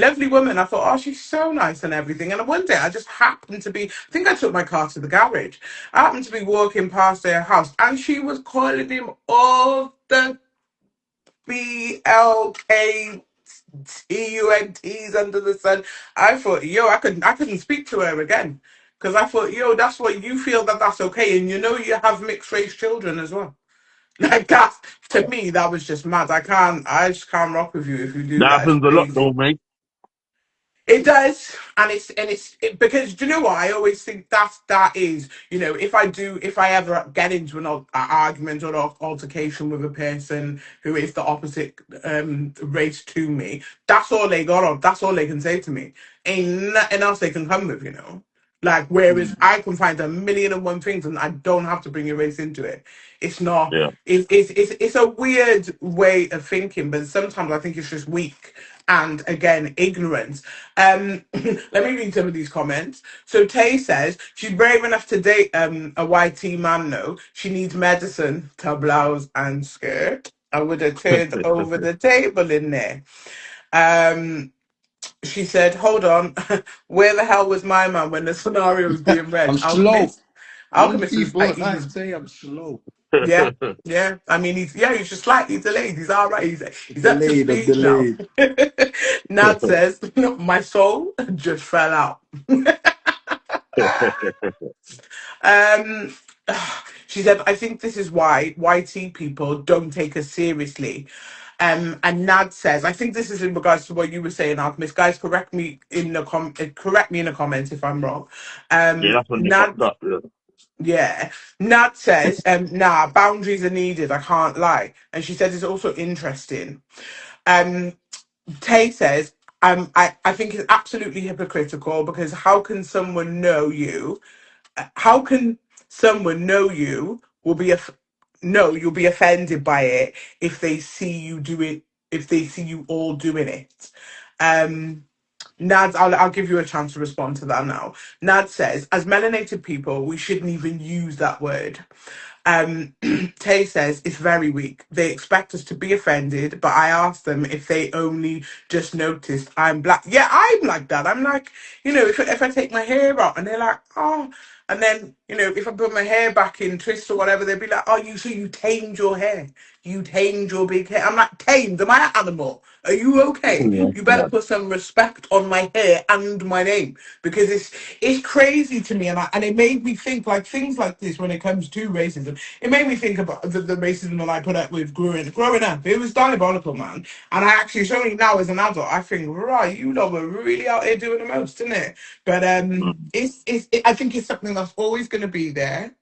lovely woman. I thought, oh, she's so nice and everything. And one day, I just happened to be, I think I took my car to the garage. I happened to be walking past their house, and she was calling him all the BLK TUNTs under the sun. I thought, yo, I couldn't speak to her again because I thought, yo, that's what you feel that's okay, and you have mixed race children as well. Like that to me, that was just mad. I just can't rock with you if you do That that. It's happens a lot crazy. though, mate. It does, and because do you know what I always think that is if I ever get into an argument or altercation with a person who is the opposite race to me, that's all they got on. That's all they can say to me. Ain't nothing else they can come with. Like whereas Mm. I can find a million and one things, and I don't have to bring your race into it. It's not. Yeah. It's a weird way of thinking, but sometimes I think it's just weak and again ignorance. Let me read some of these comments. So Tay says she's brave enough to date a YT man. No, she needs medicine to blouse and skirt. I would have turned over the table in there. Um, she said, "Hold on, where the hell was my man when the scenario was being read?" I'm slow. Young Alchemist was people like at he was. night say I'm slow. Yeah, yeah. I mean, he's just slightly delayed. He's all right. He's up to I'm speed now. delayed. Nad says, "My soul just fell out." Um, she said, "I think this is why YT people don't take us seriously." And Nad says, "I think this is in regards to what you were saying, Alchemist. Guys, correct me in the comments if I'm wrong." Yeah, that's when you Nad, fucked up. Yeah. yeah, Nad says, "Nah, boundaries are needed. I can't lie." And she says it's also interesting. Um, Tay says, I think it's absolutely hypocritical because how can someone know you will be no, you'll be offended by it if they see you do it, if they see you all doing it. Um, Nad, I'll give you a chance to respond to that now. Nad says, as melanated people, we shouldn't even use that word. Um, Tay says it's very weak. They expect us to be offended, but I asked them if they only just noticed I'm black. Yeah, I'm like that. I'm like, if I take my hair out and they're like, oh, and then, if I put my hair back in twist or whatever, they'd be like, oh, you tamed your hair. You tamed your big hair. I'm like, tamed? Am I an animal? Are you okay? Yeah, You better mad. put some respect on my hair and my name because it's crazy to me, and it made me think like things like this when it comes to racism. It made me think about the racism that I put up with growing up. It was diabolical, man. And I actually, it's only now as an adult, I think, right, you lot were really out here doing the most, isn't it? But Mm. I think it's something that's always going to be there.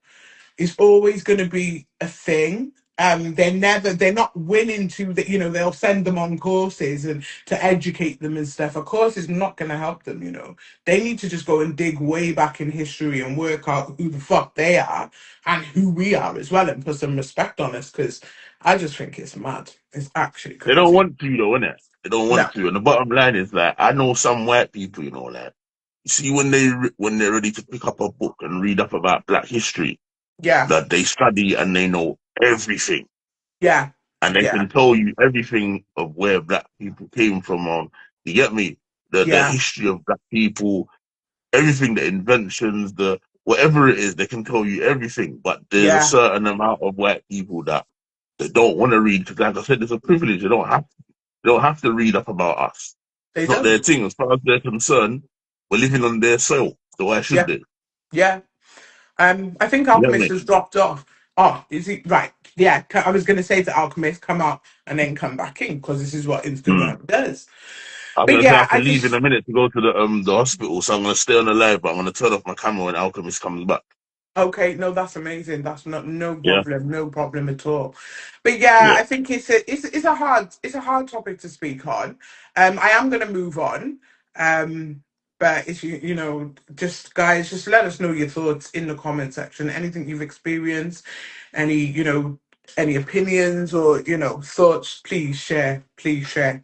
It's always going to be a thing. they're not willing to, you know, they'll send them on courses and to educate them and stuff. A course is not going to help them, you know. They need to just go and dig way back in history and work out who the fuck they are and who we are as well, and put some respect on us, because I just think it's mad. It's actually They don't crazy. want to, though, innit? They don't No. want to. And the bottom line is like, I know some white people, you know, like, you see when they're ready to pick up a book and read up about Black history, Yeah. that they study and they know everything, Yeah. and they Yeah. can tell you everything of where Black people came from. You get me? The Yeah. history of Black people, everything, the inventions, the whatever it is, they can tell you everything. But there's a Yeah. certain amount of white people that they don't want to read, because, like I said, it's a privilege. They don't have to read up about us. They It's not their don't. thing. As far as they're concerned, we're living on their soil. So why should Yeah. they? Yeah. I think You get Alchemist me? has dropped off. Oh, is he right? Yeah, I was going to say to Alchemist, come out and then come back in, because this is what Mm. Instagram does. I'm But gonna say I yeah, have to I leave in just a minute to go to the hospital, so I'm gonna stay on the live, but I'm gonna turn off my camera when Alchemist comes back. okay. No, that's amazing. That's not Yeah, no problem at all. But yeah, yeah, I think it's a hard topic to speak on. I am going to move on. But if you know, just guys, just let us know your thoughts in the comment section. Anything you've experienced, any, you know, any opinions or, you know, thoughts, please share. Please share.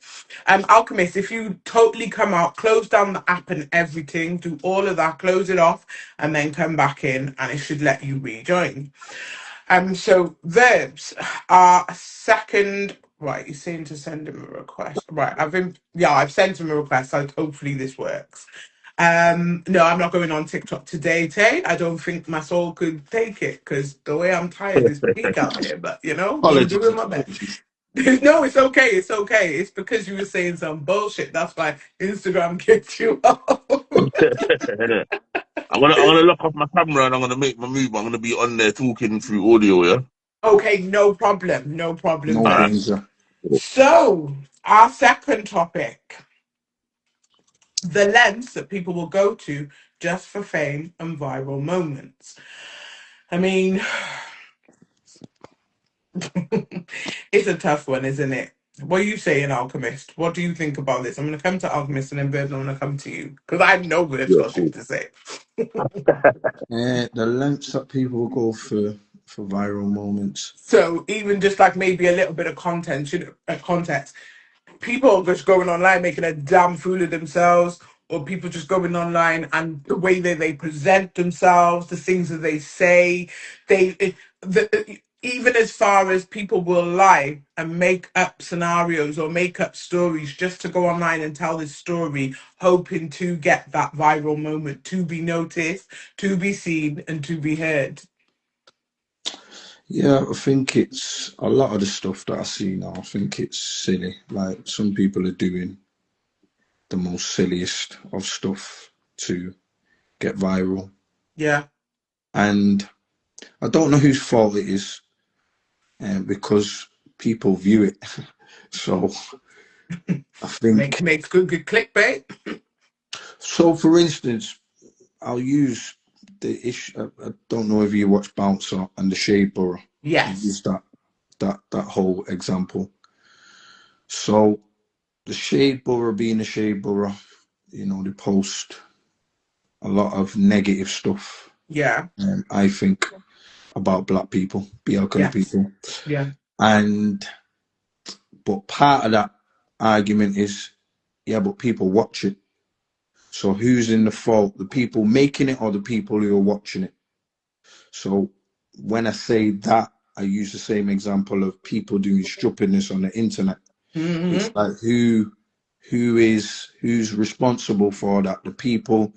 Alchemist, if you totally come out, close down the app and everything, do all of that, close it off, and then come back in, and it should let you rejoin. So verbs are second. Right, you're saying to send him a request. Right, I've sent him a request, so hopefully this works. No, I'm not going on TikTok today, Tay. I don't think my soul could take it, because the way I'm tired is peak out here. But you know, I'm Apologies, doing my best. apologies. No, it's okay. It's okay. It's because you were saying some bullshit. That's why Instagram kicked you off. I'm gonna lock off my camera and I'm gonna make my move. I'm gonna be on there talking through audio. Yeah. Okay, no problem. No problem, No All right. Verbs. danger. So, our second topic, the lengths that people will go to just for fame and viral moments. I mean, it's a tough one, isn't it? What are you saying, Alchemist? What do you think about this? I'm going to come to Alchemist and then Verbs, I'm going to come to you, because I know Verbs Yeah. got Cool. shit to say. The lengths that people go for viral moments. So, even just like maybe a little bit of content, context. People just going online making a damn fool of themselves, or people just going online and the way that they present themselves, the things that they say, even as far as people will lie and make up scenarios or make up stories just to go online and tell this story, hoping to get that viral moment, to be noticed, to be seen, and to be heard. Yeah, I think it's a lot of the stuff that I see now. I think it's silly. Like, some people are doing the most silliest of stuff to get viral. Yeah. And I don't know whose fault it is, because people view it. So I think, Makes good clickbait. so for instance, I'll use the issue. I don't know if you watch Bouncer and the Shade Borough. I'll Yes. use that whole example. So the Shade Borough being the Shade Borough, you know, they post a lot of negative stuff. Yeah. I think about Black people, BLK Yes. people, Yeah. but part of that argument is, yeah, but people watch it. So who's in the fault? The people making it or the people who are watching it? So when I say that, I use the same example of people doing stupidness on the internet. It's Mm-hmm. like who's responsible for that? The people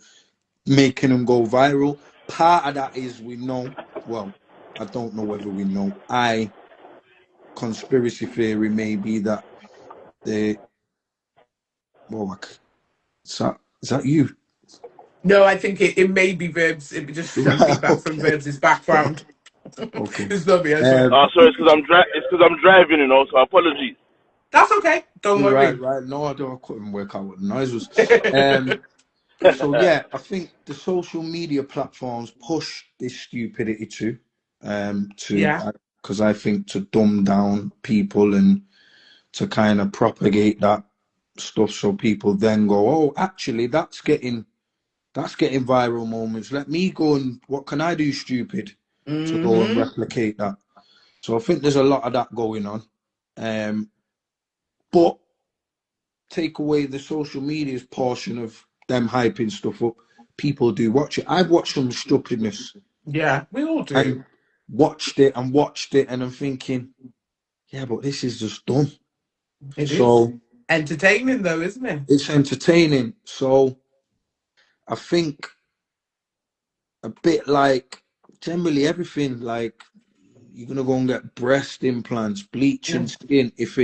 making them go viral. Part of that is, we know, well, I don't know whether we know. Conspiracy theory may be that they, well, is that you? No, I think it may be Verbs. It just some Right, feedback from okay, Verbs' background. okay. It's not me, I swear. Sorry, it's because I'm driving, you know. So apologies. That's okay. Don't Right, worry. right. No, I couldn't work out what the noise was. So yeah, I think the social media platforms push this stupidity to Yeah. because I think to dumb down people and to kind of propagate that stuff so people then go, oh, actually, that's getting viral moments. Let me go and what can I do, stupid, to go and replicate that. So I think there's a lot of that going on. But take away the social media's portion of them hyping stuff up, people do watch it. I've watched some stupidness. Yeah, we all do. And watched it, and I'm thinking, yeah, but this is just dumb. It So is entertaining, though, isn't it? it's entertaining. So I think a bit like generally everything, like you're gonna go and get breast implants, bleaching skin if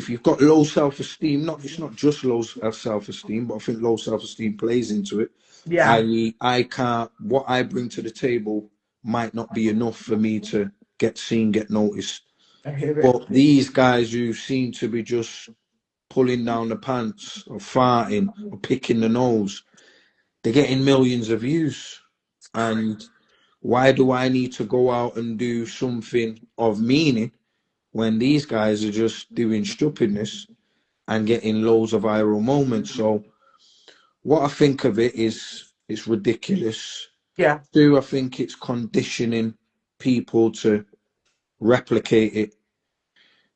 you've got low self-esteem. It's not just low self-esteem, but I think low self-esteem plays into it. Yeah. I.e., what I bring to the table might not be enough for me to get seen, get noticed. I hear it. But these guys who seem to be just pulling down the pants or farting or picking the nose, they're getting millions of views. And why do I need to go out and do something of meaning when these guys are just doing stupidness and getting loads of viral moments? So what I think of it is it's ridiculous. Yeah. Two, I think it's conditioning people to replicate it.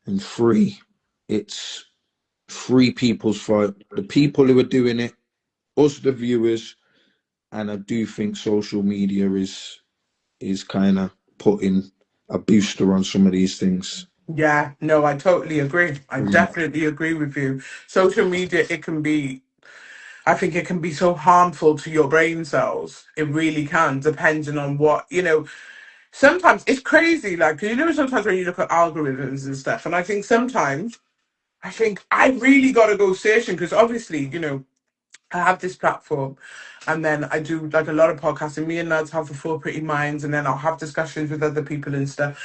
And three, it's free people's fault. The people who are doing it, us the viewers, and I do think social media is kind of putting a booster on some of these things. Yeah, no, I totally agree. I definitely agree with you. Social media, I think it can be so harmful to your brain cells. It really can, depending on what, sometimes it's crazy. Like, sometimes when you look at algorithms and stuff, and I think sometimes, I really got to go searching because obviously, I have this platform and then I do like a lot of podcasting. Me and Nads have the Four Pretty Minds and then I'll have discussions with other people and stuff.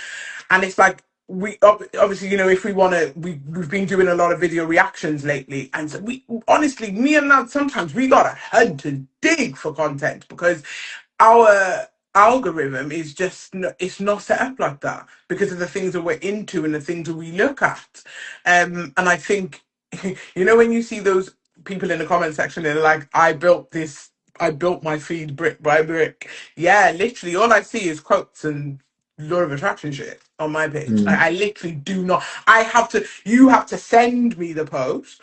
And it's like, obviously, if we want to, we've been doing a lot of video reactions lately. And so honestly, me and Nads, sometimes we got to hunt and dig for content because our algorithm is just it's not set up like that because of the things that we're into and the things that we look at. And I think when you see those people in the comment section, they're like, I built my feed brick by brick. Yeah, literally all I see is quotes and law of attraction shit on my page. I literally do not. You have to send me the post,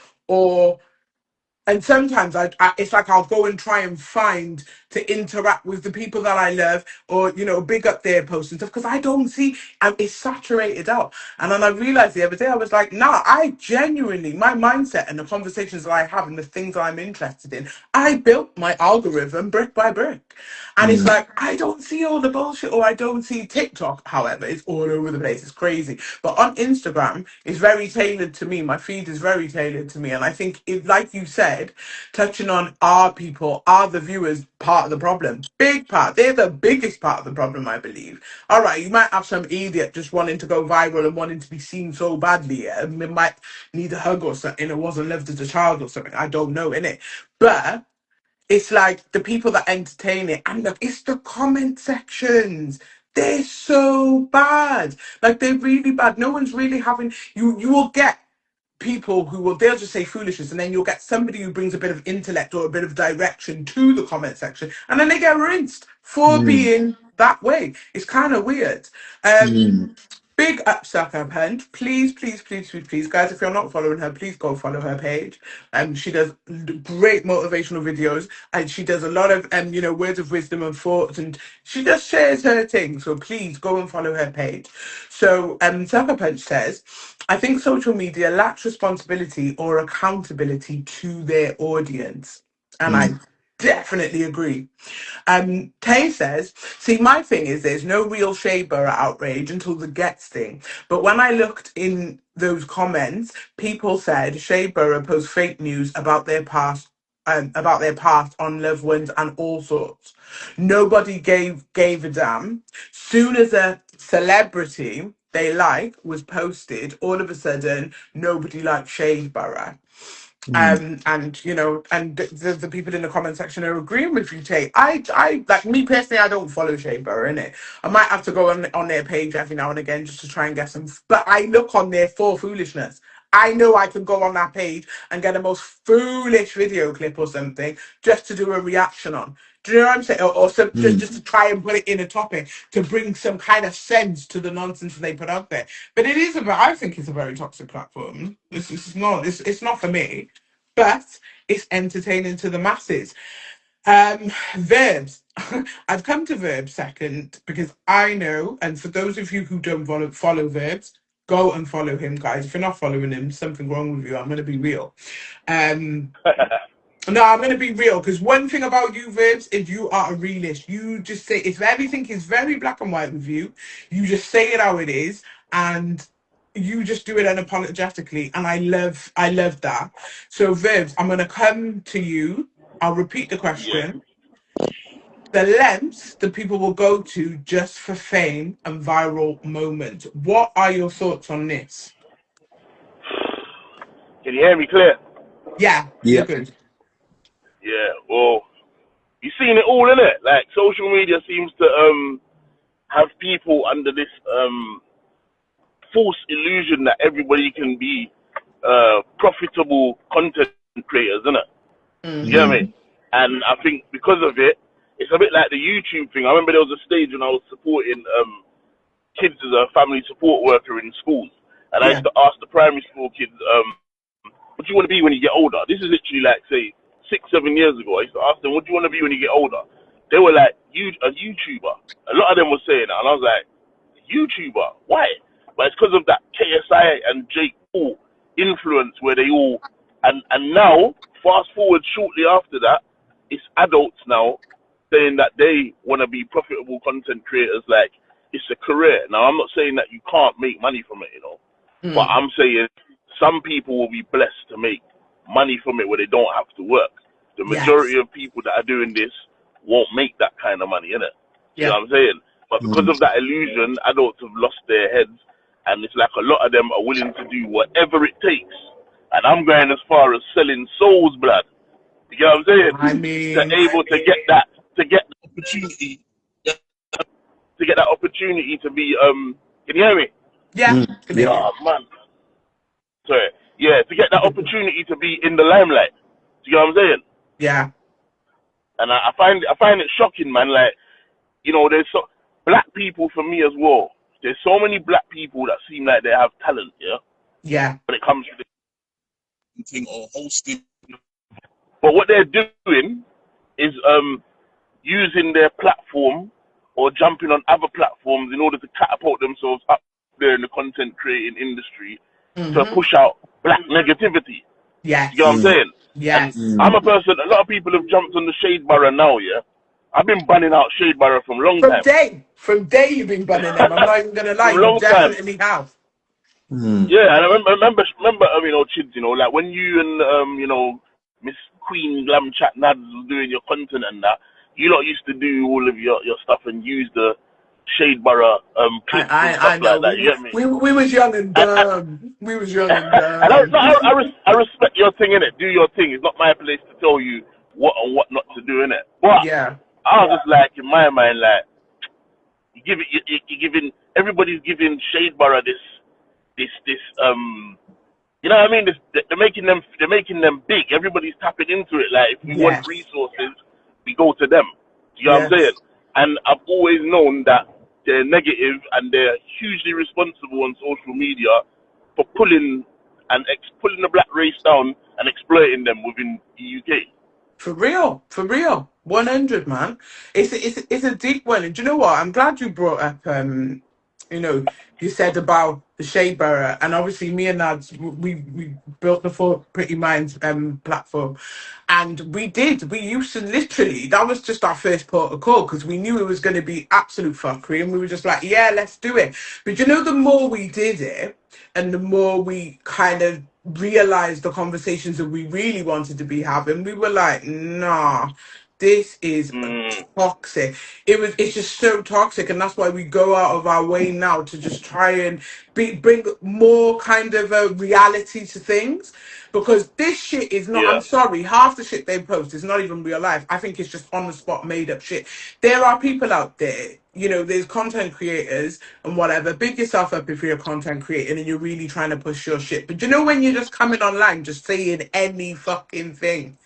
and sometimes it's like I'll go and try and find to interact with the people that I love, or big up their posts and stuff because I don't see. It's saturated out, and then I realized the other day I was like, nah, I genuinely my mindset and the conversations that I have and the things that I'm interested in, I built my algorithm brick by brick, and it's like I don't see all the bullshit, or I don't see TikTok. However, it's all over the place. It's crazy, but on Instagram, it's very tailored to me. My feed is very tailored to me, and I think like you said, touching on are the viewers part of the problem? Big part. They're the biggest part of the problem, I believe. All right, you might have some idiot just wanting to go viral and wanting to be seen so badly, and they might need a hug or something, or wasn't loved as a child or something. I don't know, innit? But it's like the people that entertain it, and look, it's the comment sections. They're so bad. Like they're really bad. No one's really having you will get people they'll just say foolishness, and then you'll get somebody who brings a bit of intellect or a bit of direction to the comment section, and then they get rinsed for being that way. It's kind of weird. Big up Sucker Punch. Please, please, please, please, please, guys, if you're not following her, please go follow her page. She does great motivational videos, and she does a lot of words of wisdom and thoughts, and she just shares her thing. So please go and follow her page. So Sucker Punch says, I think social media lacks responsibility or accountability to their audience. And I definitely agree. Tay says, see, my thing is there's no real Shea Burrow outrage until the Gets thing. But when I looked in those comments, people said Shea Burrow posts fake news about their past. About their past on loved ones and all sorts. Nobody gave a damn. Soon as a celebrity they like was posted, all of a sudden nobody liked Shea Burrow. And and the people in the comment section are agreeing with you, Tate. I like me personally, I don't follow Shea Burrow in it. I might have to go on their page every now and again just to try and get some, but I look on there for foolishness. I know I can go on that page and get a most foolish video clip or something just to do a reaction on. Do you know what I'm saying? Or some, just to try and put it in a topic to bring some kind of sense to the nonsense they put out there. But it is about. I think it's a very toxic platform. It's not. It's not for me, but it's entertaining to the masses. Verbs. I've come to Verbs second because I know, and for those of you who don't follow Verbs, go and follow him, guys. If you're not following him, something wrong with you. I'm going to be real. No, I'm going to be real because one thing about you, Verbs, is you are a realist. You just say, if everything is very black and white with you, you just say it how it is, and you just do it unapologetically, and I love that. So, Verbs, I'm going to come to you. I'll repeat the Yeah. question. The lengths that people will go to just for fame and viral moment. What are your thoughts on this? Can you hear me clear? Yeah, you're Yeah. good. Yeah. Well, you've seen it all, innit? Like social media seems to have people under this false illusion that everybody can be profitable content creators, innit? You get me? And I think because of it, it's a bit like the YouTube thing. I remember there was a stage when I was supporting kids as a family support worker in schools, and I Yeah, used to ask the primary school kids, what do you want to be when you get older? This is literally like, say, 6-7 years ago. I used to ask them, what do you want to be when you get older? They were like, a YouTuber. A lot of them were saying that, and I was like, YouTuber? Why? But it's because of that KSI and Jake Paul influence where they all, and now, fast forward shortly after that, it's adults now saying that they want to be profitable content creators, like it's a career. Now, I'm not saying that you can't make money from it, but I'm saying some people will be blessed to make money from it where they don't have to work. The yes, majority of people that are doing this won't make that kind of money, innit? You yeah. know what I'm saying? But because of that illusion, adults have lost their heads, and it's like a lot of them are willing to do whatever it takes. And I'm going as far as selling souls, blood. You know what I'm I saying? To mean, able to get that, to get the opportunity, to get that opportunity to be, can you hear me? yeah, can hear Yeah. you. Oh, man. Sorry. Yeah, to get that opportunity to be in the limelight. Do you know what I'm saying? Yeah, And I find it shocking, man. Like, there's black people for me as well. There's so many black people that seem like they have talent, yeah, yeah, when it comes to the thing or hosting. But what they're doing is using their platform or jumping on other platforms in order to catapult themselves up there in the content creating industry to push out black negativity. You know what I'm yes, saying? And yes. I'm a person, a lot of people have jumped on the shade barra now, yeah? I've been banning out shade barra from long time. From day you've been bunning them. I'm not even gonna lie, From you long time. definitely have. Yeah, and I remember, Chidzz, like when you and, Miss Queen Glam Chat Nads was doing your content and that, you lot used to do all of your stuff and use the shade barra I, clips and I stuff I know. like that, you get me? We was young and dumb. We was young and And dumb. I respect your thing, innit? Do your thing. It's not my place to tell you what and what not to do, innit? But Yeah, I was just like, in my mind, like, you giving, everybody's giving Shade Barra this, you know what I mean? They're making them big. Everybody's tapping into it. Like, if we want yes, resources, we go to them. You know what I'm saying? yes. And I've always known that they're negative and they're hugely responsible on social media for pulling the black race down and exploiting them within the UK. For real, 100, man. It's a deep one. And do you know what? I'm glad you brought up. You know, you said about the Shea Barra, and obviously me and Nads, we built the Four Pretty Minds platform, and we used to literally, that was just our first port of call because we knew it was going to be absolute fuckery, and we were just like, yeah, let's do it. But you know, the more we did it, and the more we kind of realized the conversations that we really wanted to be having, we were like, nah, This is toxic. It's just so toxic, and that's why we go out of our way now to just try and bring more kind of a reality to things. Because this shit is not, I'm Yeah. sorry, half the shit they post is not even real life. I think it's just on the spot made up shit. There are people out there, you know, there's content creators and whatever. Big yourself up if you're a content creator and you're really trying to push your shit. But you know, when you're just coming online, just saying any fucking thing,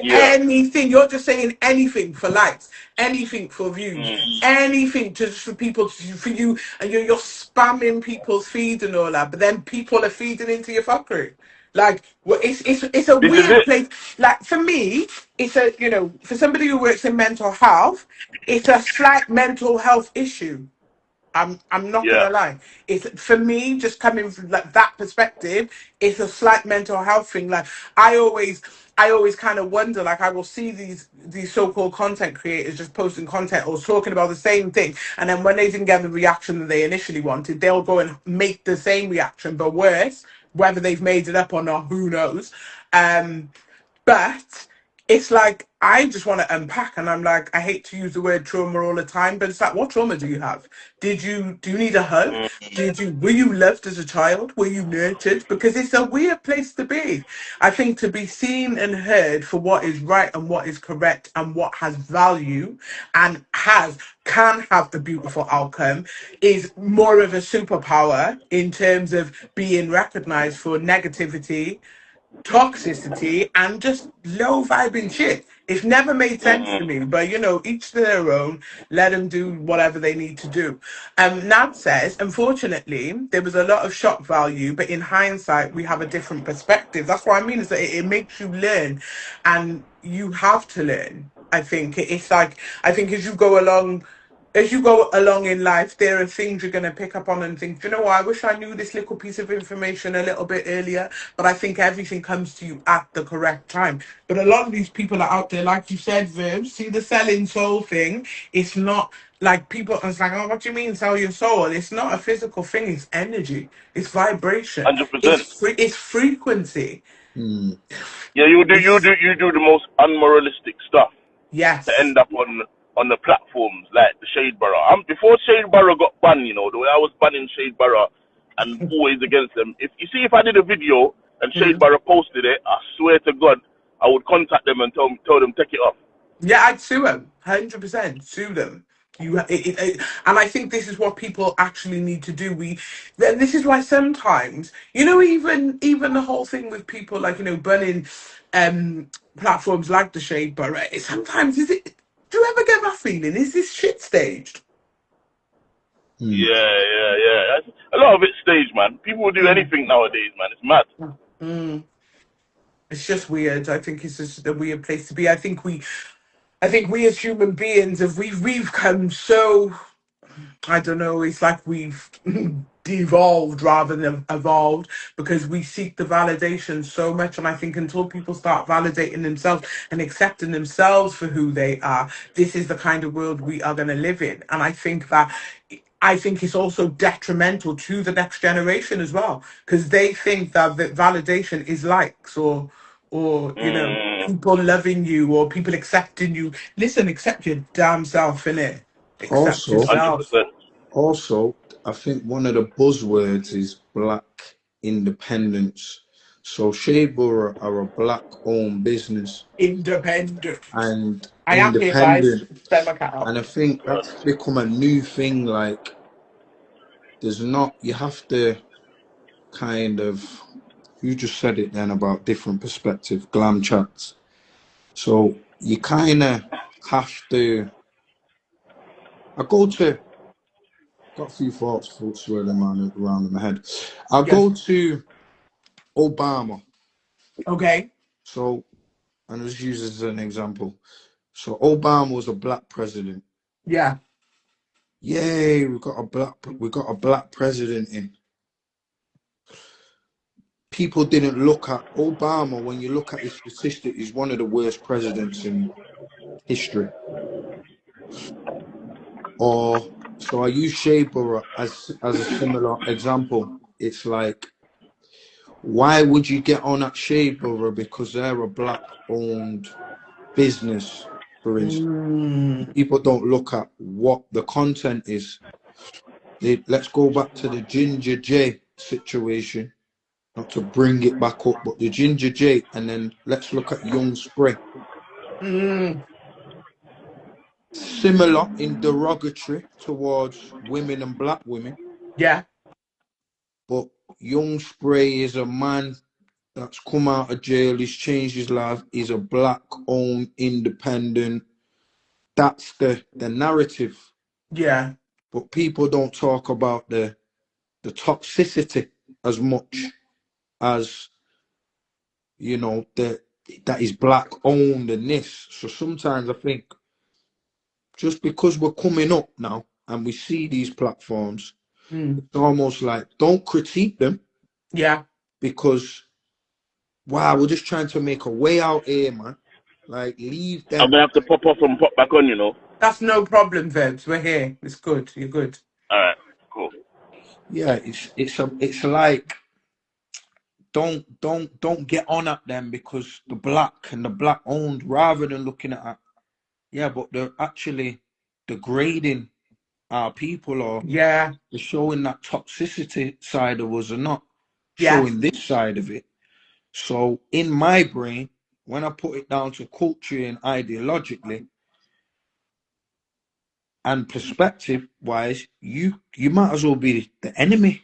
Yeah. anything, you're just saying anything for likes, anything for views, anything just for people for you, and you're spamming people's feeds and all that, but then people are feeding into your fuckery. Like, well, it's a This is weird it. place. Like, for me, it's a, you know, for somebody who works in mental health, it's a slight mental health issue. I'm not Yeah. gonna lie. It's, for me, just coming from like that perspective, it's a slight mental health thing. Like, I always kind of wonder, like, I will see these so-called content creators just posting content or talking about the same thing, and then when they didn't get the reaction that they initially wanted, they'll go and make the same reaction but worse. Whether they've made it up or not, who knows? But it's like I just want to unpack, and I'm like, I hate to use the word trauma all the time, but it's like, what trauma do you have? Do you need a hug? Were you loved as a child? Were you nurtured? Because it's a weird place to be. I think to be seen and heard for what is right and what is correct and what has value and can have the beautiful outcome is more of a superpower in terms of being recognized for negativity, toxicity, and just low vibing shit. It's never made sense to me, but you know, each to their own. Let them do whatever they need to do. Nad says, unfortunately, there was a lot of shock value, but in hindsight, we have a different perspective. That's what I mean, is that it makes you learn, and you have to learn. I think it's like, I think as you go along in life, there are things you're going to pick up on and think, "Do you know what? I wish I knew this little piece of information a little bit earlier." But I think everything comes to you at the correct time. But a lot of these people are out there, like you said, Viv, see the selling soul thing. It's not like people, it's like, oh, what do you mean sell your soul? It's not a physical thing, it's energy, it's vibration, 100%. it's frequency. Mm. Yeah, you It's, do the most unmoralistic stuff to yes. end up on the platforms like the Shade Borough. Before Shade Borough got banned, you know, the way I was banning Shade Borough and always against them. If I did a video and Shade Mm. Borough posted it, I swear to God, I would contact them and tell them take it off. Yeah, I'd sue them. 100% sue them. And I think this is what people actually need to do. This is why sometimes, you know, even the whole thing with people like, you know, burning platforms like the Shade Borough. Sometimes is it? Do you ever get that feeling? Is this shit staged? Mm. Yeah. A lot of it's staged, man. People will do Mm, anything nowadays, man. It's mad. mm. It's just weird. I think it's just a weird place to be. I think we as human beings have we've come so, I don't know, it's like we've devolved rather than evolved, because we seek the validation so much. And I think until people start validating themselves and accepting themselves for who they are, this is the kind of world we are going to live in. And I think it's also detrimental to the next generation as well, because they think that validation is likes or you know, Mm, people loving you or people accepting you. Listen, accept your damn self, innit? Accept Also, yourself. 100%. also, I think one of the buzzwords is black independence. So Shadeborough are a black-owned business Independent. and I am here, guys. independent, Send my cat out. and I think that's become a new thing. Like, you have to kind of, you just said it then about different perspective, glam chats. So you kind of have to. I got a few thoughts swirling around in my head. I'll Yes. go to Obama. Okay. So, and let's use this as an example. So Obama was a black president. Yeah. Yay, we got a black president in. People didn't look at Obama. When you look at his statistics, he's one of the worst presidents in history. Or so I use Shaper as a similar example. It's like, why would you get on at Shaper? Because they're a black owned business. for instance. Mm. People don't look at what the content is. Let's go back to the Ginger J situation, not to bring it back up, but the Ginger J, and then let's look at Young Spray. Mm. Similar in derogatory towards women and black women, Yeah. but Young Spray is a man that's come out of jail, he's changed his life, he's a black-owned, independent. That's the narrative. Yeah. But people don't talk about the toxicity as much as, you know, that is black-owned and this. So sometimes I think just because we're coming up now and we see these platforms, it's almost like don't critique them. Yeah. Because wow, we're just trying to make a way out here, man. Like leave them. I'm gonna have to pop off and pop back on, you know. That's no problem, Verbz. We're here. It's good. You're good. All right, cool. Yeah, it's like don't get on at them because the black and the black owned, rather than looking at yeah, but they're actually degrading our people, or Yeah. they're showing that toxicity side of us and not Yeah. showing this side of it. So in my brain, when I put it down to culture and ideologically and perspective wise, you might as well be the enemy.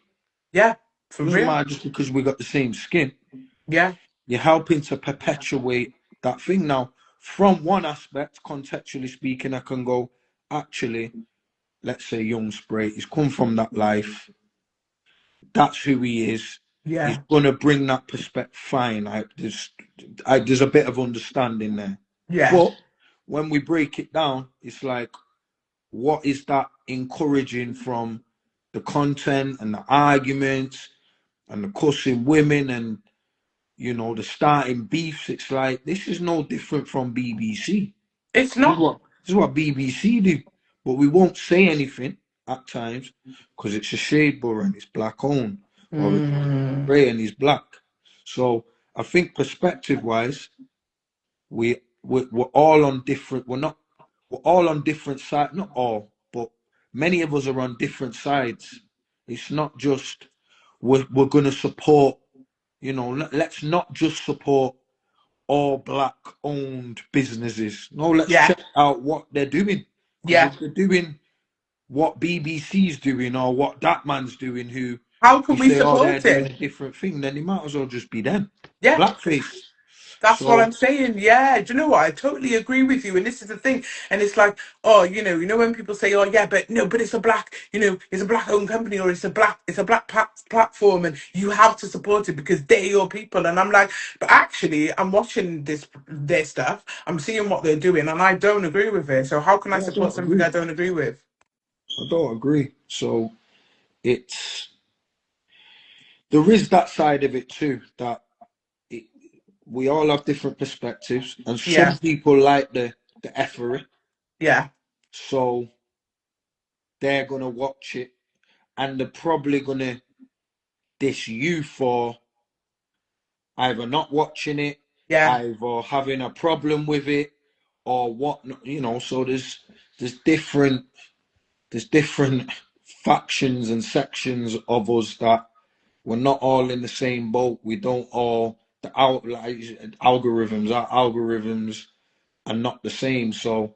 Yeah. For It doesn't real. matter just because we got the same skin. Yeah. You're helping to perpetuate that thing. Now, from one aspect, contextually speaking, I can go, actually, let's say Young Spray, he's come from that life. That's who he is. Yeah. He's going to bring that perspective. Fine. There's a bit of understanding there. Yeah. But when we break it down, it's like, what is that encouraging from the content and the arguments and the cussing women and, you know, the starting beefs? It's like, this is no different from BBC. It's not. This is what BBC do. But we won't say anything at times because it's a shade borough and it's black owned, or it's grey and it's black. So I think perspective wise, we're all on different, we're all on different sides, not all, but many of us are on different sides. It's not just we're going to support, you know, let's not just support all black owned businesses. No, let's check out what they're doing. Yeah. If they're doing what BBC's doing or what that man's doing, who How can we say, oh, they're support doing it? a different thing, then it might as well just be them. Yeah. Blackface. That's So what I'm saying. Yeah. Do you know what? I totally agree with you. And this is the thing. And it's like, oh, you know when people say, oh yeah, but no, but it's a black, you know, it's a black owned company, or it's a black platform, and you have to support it because they're your people. And I'm like, but actually, I'm watching their stuff. I'm seeing what they're doing, and I don't agree with it. So how can I support something I don't agree with? I don't agree. So there is that side of it too, that we all have different perspectives, and some people like the effery. Yeah. So they're gonna watch it, and they're probably gonna diss you for either not watching it, either having a problem with it, or what, you know. So there's different factions and sections of us that we're not all in the same boat. We don't all our algorithms are not the same. So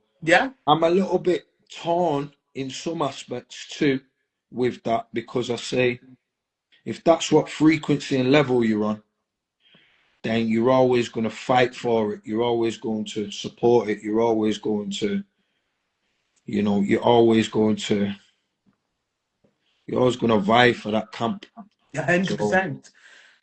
I'm a little bit torn in some aspects too with that, because I say, if that's what frequency and level you're on, then you're always going to fight for it. You're always going to support it. You're always going to, you know, you're always going to vie for that camp. 100%.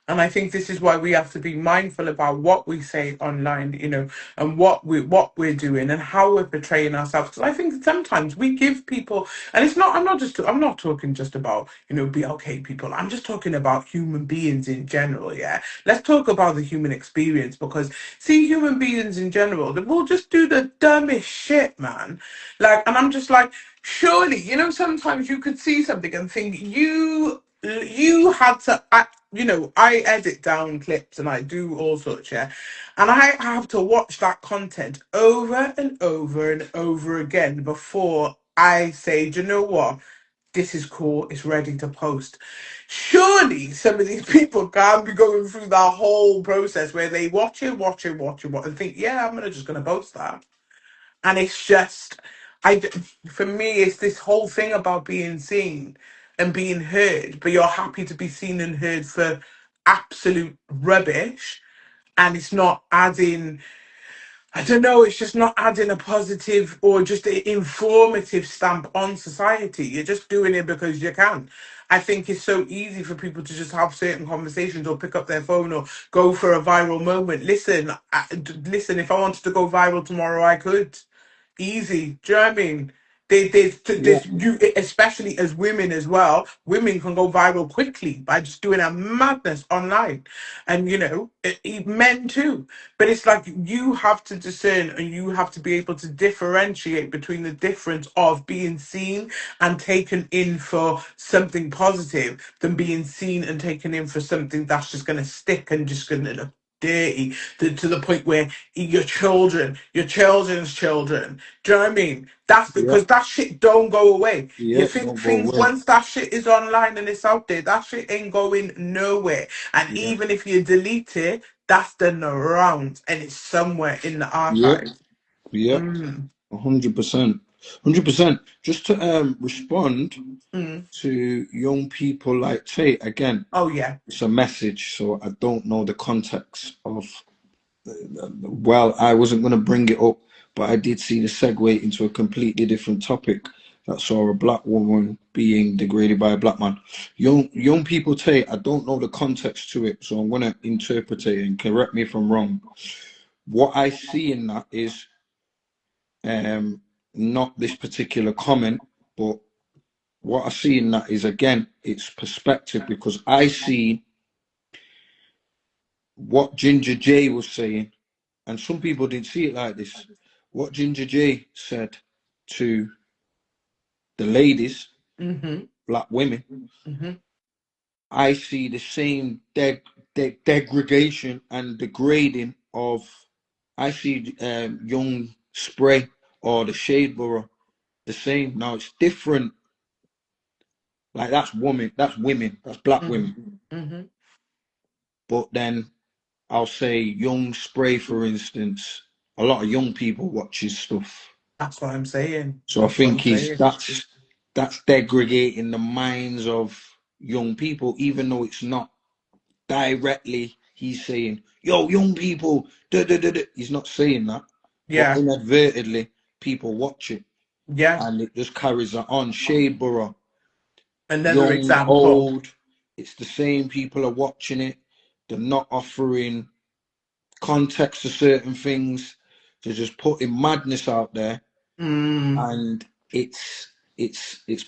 And I think this is why we have to be mindful about what we say online, you know, and what we're doing and how we're portraying ourselves. Because I think sometimes we give people, and it's not. I'm not talking just about, you know, BLK people. I'm just talking about human beings in general. Yeah, let's talk about the human experience, because see, human beings in general, they will just do the dumbest shit, man. Like, and I'm just like, surely, you know, sometimes you could see something and think you had to, I edit down clips and I do all sorts, yeah, and I have to watch that content over and over and over again before I say, do you know what, this is cool, it's ready to post. Surely some of these people can't be going through that whole process where they watch it, and think, yeah, just gonna post that. And it's just, I for me, it's this whole thing about being seen and being heard, but you're happy to be seen and heard for absolute rubbish, and it's not adding, I don't know, it's just not adding a positive or just an informative stamp on society. You're just doing it because you can. I think it's so easy for people to just have certain conversations or pick up their phone or go for a viral moment. Listen, if I wanted to go viral tomorrow, I could. Easy. Do you know what I mean? Yeah, You, especially as women as well, women can go viral quickly by just doing a madness online. And, men too. But it's like you have to discern and you have to be able to differentiate between the difference of being seen and taken in for something positive than being seen and taken in for something that's just going to stick and just going to look dirty to the point where your children's children, do you know what I mean? That's yeah, because that shit don't go away. You yeah. think Don't go things, away. once that shit is online and it's out there, that shit ain't going nowhere. And Yeah, even if you delete it, that's done around and it's somewhere in the yeah, archive. yeah. Mm, 100%. 100%. Just to respond mm. to young people like Tate again. Oh yeah. It's a message, so I don't know the context of. Well, I wasn't going to bring it up, but I did see the segue into a completely different topic that saw a black woman being degraded by a black man. Young people, Tate, I don't know the context to it, so I'm going to interpret it and correct me if I'm wrong. What I see in that is not this particular comment, but what I see in that is, again, it's perspective, because I see what Ginger J was saying, and some people didn't see it like this. What Ginger J said to the ladies, Mm-hmm. black women, Mm-hmm. I see the same degradation and degrading of. I see young Spray or the Shade Borough the same. Now it's different. Like that's women, that's black women. Mm-hmm. Mm-hmm. But then I'll say young Spray, for instance. A lot of young people watch his stuff. That's what I'm saying. So I That's what think I'm he's saying. that's degrading the minds of young people, even though it's not directly he's saying, yo, young people, da, da, da, da. He's not saying that. But Yeah. inadvertently people watch it Yeah. and it just carries that on. Shadeborough, Another young, example. old, it's the same people are watching it. They're not offering context to certain things. They're just putting madness out there, Mm, and it's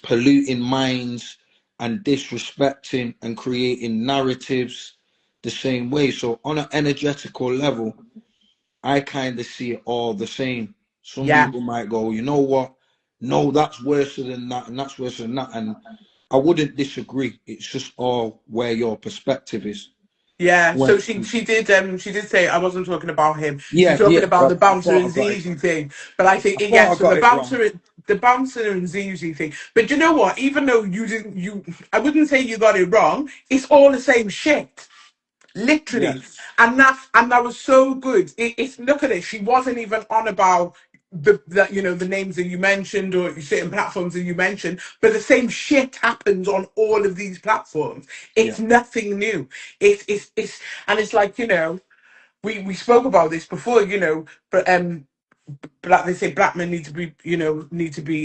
polluting minds and disrespecting and creating narratives the same way. So on an energetical level, I kind of see it all the same. Some yeah. people might go, you know what? No, that's worse than that, and that's worse than that. And I wouldn't disagree. It's just all where your perspective is. Yeah, When, so she did say I wasn't talking about him. She's yeah, talking yeah, about the I bouncer thought and I got it. Zizi thing. But I think I yeah, thought I so the got it wrong. bouncer and Zizi thing. But you know what? Even though you didn't you I wouldn't say you got it wrong, it's all the same shit. Yeah, Literally. And that was so good. It's look at it, she wasn't even on about the names that you mentioned or certain platforms that you mentioned, but the same shit happens on all of these platforms. yeah, It's nothing new. It's and it's like, we spoke about this before, but black they say black men need to be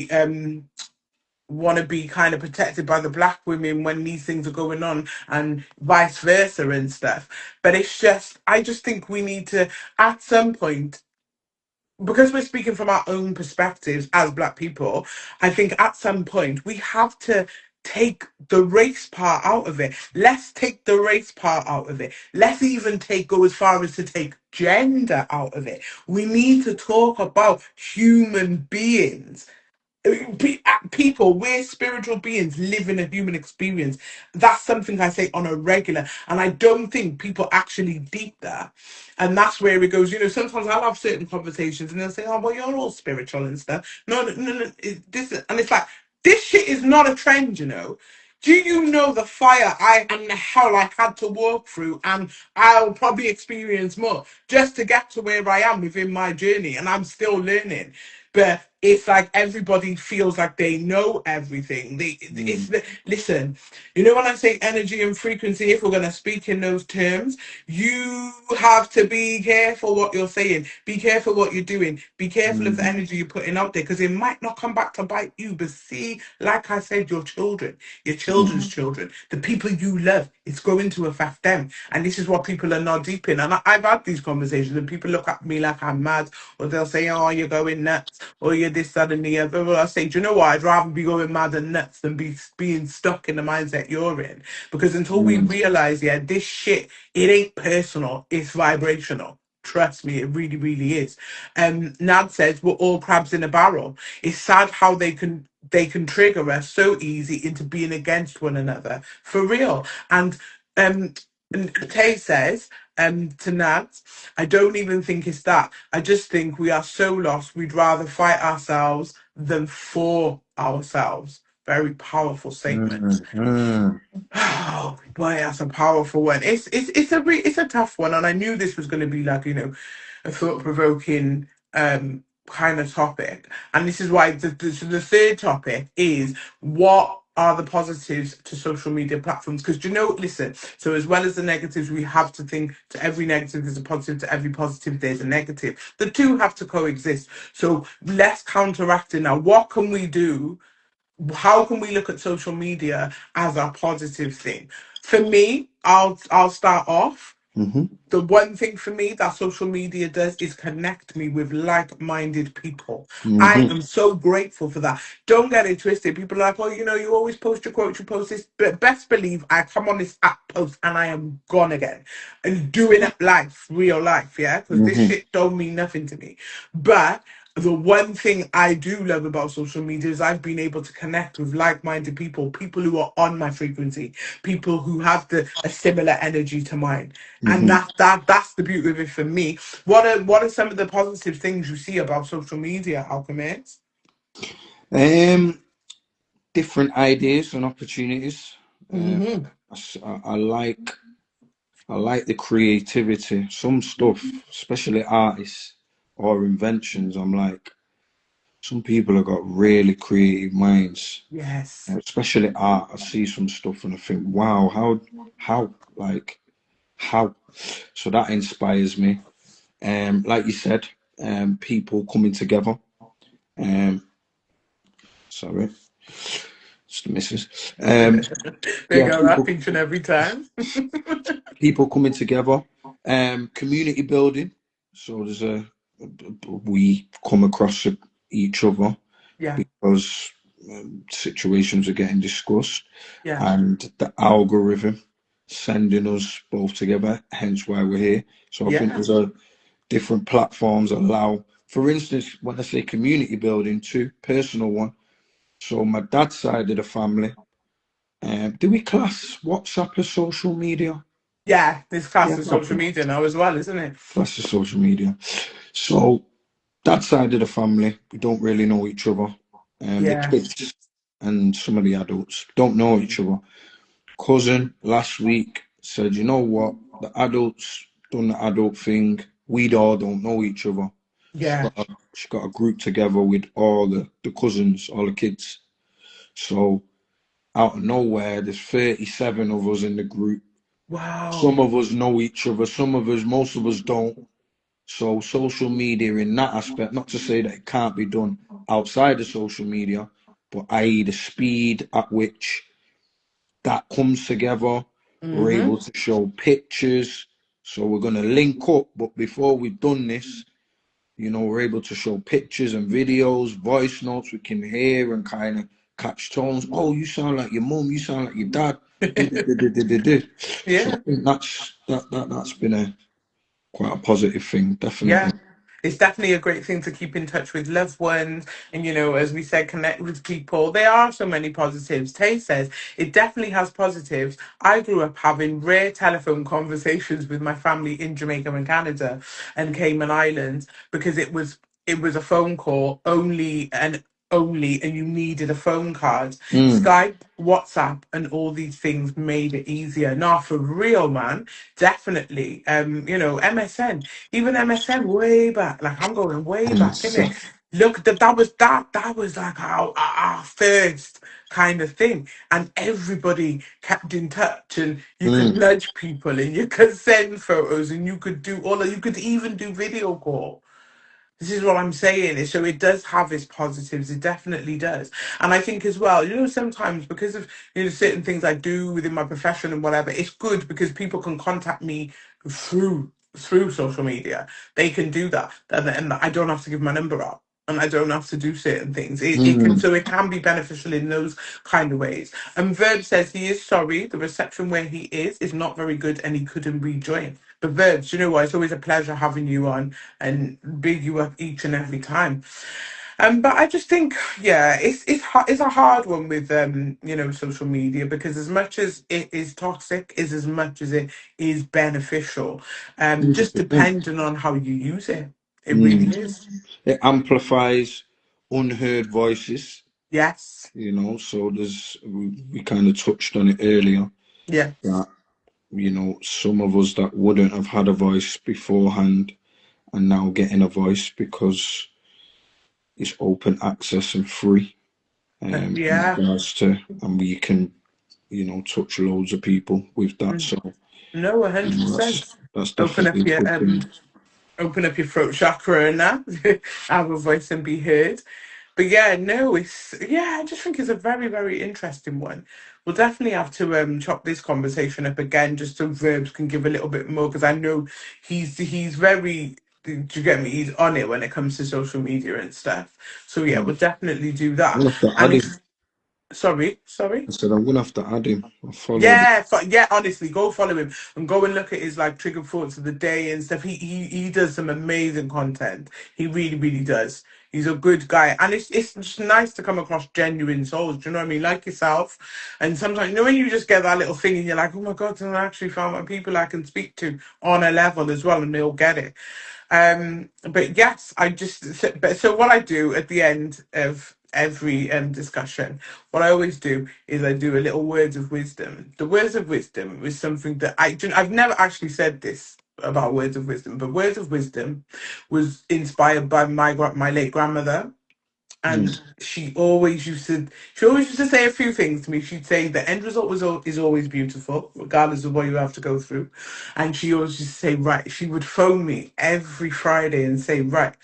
want to be kind of protected by the black women when these things are going on and vice versa and stuff. But I just think we need to, at some point, because we're speaking from our own perspectives as black people, I think at some point we have to take the race part out of it. Let's take the race part out of it. Let's even go as far as to take gender out of it. We need to talk about human beings People, we're spiritual beings living a human experience. That's something I say on a regular, and I don't think people actually deep that. And that's where it goes. Sometimes I'll have certain conversations, and they'll say, "Oh, well, you're all spiritual and stuff." No, no, no, no. And it's like this shit is not a trend. Do you know the fire and the hell I had to walk through, and I'll probably experience more just to get to where I am within my journey, and I'm still learning. But it's like everybody feels like they know everything. Listen, when I say energy and frequency, if we're going to speak in those terms, you have to be careful what you're saying. Be careful what you're doing. Be careful of the energy you're putting out there, because it might not come back to bite you. But see, like I said, your children, your children's children, the people you love, it's going to affect them. And this is what people are not deep in. And I've had these conversations, and people look at me like I'm mad, or they'll say, "Oh, you're going nuts," or "You're this, that, and the other." Well, I say, do you know what? I'd rather be going mad and nuts than being stuck in the mindset you're in. Because until we realize, yeah, this shit, it ain't personal, it's vibrational. Trust me, it really, really is. Nad says we're all crabs in a barrel. It's sad how they can trigger us so easy into being against one another. For real. And Tay says, to Nat, "I don't even think it's that. I just think we are so lost, we'd rather fight ourselves than for ourselves." Very powerful statement. Oh boy, that's a powerful one. It's a tough one, and I knew this was going to be like a thought provoking kind of topic. And this is why the third topic is, what are the positives to social media platforms? Because listen. So as well as the negatives, we have to think to every negative there's a positive, to every positive there's a negative. The two have to coexist. So let's counteract it now. What can we do? How can we look at social media as a positive thing? For me, I'll start off. The one thing for me that social media does is connect me with like-minded people. I am so grateful for that. Don't get it twisted. People are like, "Oh, you always post your quotes, you post this." But best believe I come on this app post and I am gone again. And doing it life, real life, yeah? Because this shit don't mean nothing to me. But the one thing I do love about social media is I've been able to connect with like-minded people who are on my frequency, people who have a similar energy to mine. And that's the beauty of it for me. What are some of the positive things you see about social media, Alchemist? Different ideas and opportunities. I like the creativity. Some stuff, especially artists or inventions, I'm like, some people have got really creative minds. Yes. Especially art. I see some stuff and I think, wow, how, how? So that inspires me. Like you said, people coming together. Sorry, it's the missus. They Yeah, go that each and every time. people coming together. Community building. So we come across each other Yeah. because situations are getting discussed, Yeah. and the algorithm sending us both together, hence why we're here. So I think there's different platforms allow, for instance, when I say community building, too, personal one. So my dad's side of the family, do we class WhatsApp as social media? Yeah, this class Yeah, is social media now as well, isn't it? class as social media. So that side of the family, we don't really know each other. The kids and some of the adults don't know each other. Cousin last week said, "You know what? The adults done the adult thing. We all don't know each other." Yeah. She got a group together with all the cousins, all the kids. So out of nowhere, there's 37 of us in the group. Wow. Some of us know each other, most of us don't. So social media in that aspect, not to say that it can't be done outside of social media, but i.e. the speed at which that comes together, we're able to show pictures. So we're going to link up, but before we've done this, we're able to show pictures and videos, voice notes we can hear and kind of catch tones. "Oh, you sound like your mum, you sound like your dad." Yeah. So I think that's been quite a positive thing, definitely. Yeah. it's definitely a great thing to keep in touch with loved ones and, you know, as we said, connect with people. There are so many positives. Tay says it definitely has positives. I grew up having rare telephone conversations with my family in Jamaica and Canada and Cayman Islands because it was a phone call only, and you needed a phone card. Mm. Skype, WhatsApp, and all these things made it easier. Now, for real, man, definitely. MSN, even MSN, way back. Like I'm going way back, innit? Look, that was like our first kind of thing, and everybody kept in touch, and you could Mm. nudge people, and you could send photos, and you could do all. You could even do video call. This is what I'm saying. So it does have its positives. It definitely does. And I think as well, sometimes because of certain things I do within my profession and whatever, it's good because people can contact me through social media. They can do that, and I don't have to give my number out. And I don't have to do certain things. It can be beneficial in those kind of ways. And Verb says he is sorry. The reception where he is not very good, and he couldn't rejoin. But Verbs, you know what? It's always a pleasure having you on and big you up each and every time. But I just think, yeah, it's a hard one with social media because as much as it is toxic, is as much as it is beneficial. Just 100%. depending on how you use it, it really Mm. is. It amplifies unheard voices, Yes. so we kind of touched on it earlier Yeah. that, some of us that wouldn't have had a voice beforehand are now getting a voice because it's open access and free. In Yeah. regards to, and we can, touch loads of people with that. Mm. So No, 100%. that's Open up definitely a your good thing. throat chakra and that, have a voice and be heard. But yeah, no, I just think it's a very, very interesting one. We'll definitely have to chop this conversation up again just so Verbs can give a little bit more because I know he's very, do you get me? He's on it when it comes to social media and stuff. So yeah, Mm. we'll definitely do I'm that. gonna have to And add if him. sorry. I said I'm gonna have to add him. I followed him. Yeah, yeah. Honestly, go follow him and go and look at his like trigger thoughts of the day and stuff. He does some amazing content. He really, really does. He's a good guy, and it's just nice to come across genuine souls. Do you know what I mean? Like yourself. And sometimes, when you just get that little thing, and you're like, oh my god, I actually found my people I can speak to on a level as well, and they'll get it. But yes, so what I do at the end of every discussion, what I always do is I do a little words of wisdom. The words of wisdom is something that I've never actually said this about words of wisdom, but words of wisdom was inspired by my late grandmother, Mm. and she always used to say a few things to me. She'd say the end result is always beautiful, regardless of what you have to go through. And she always used to say, right, she would phone me every Friday and say, right,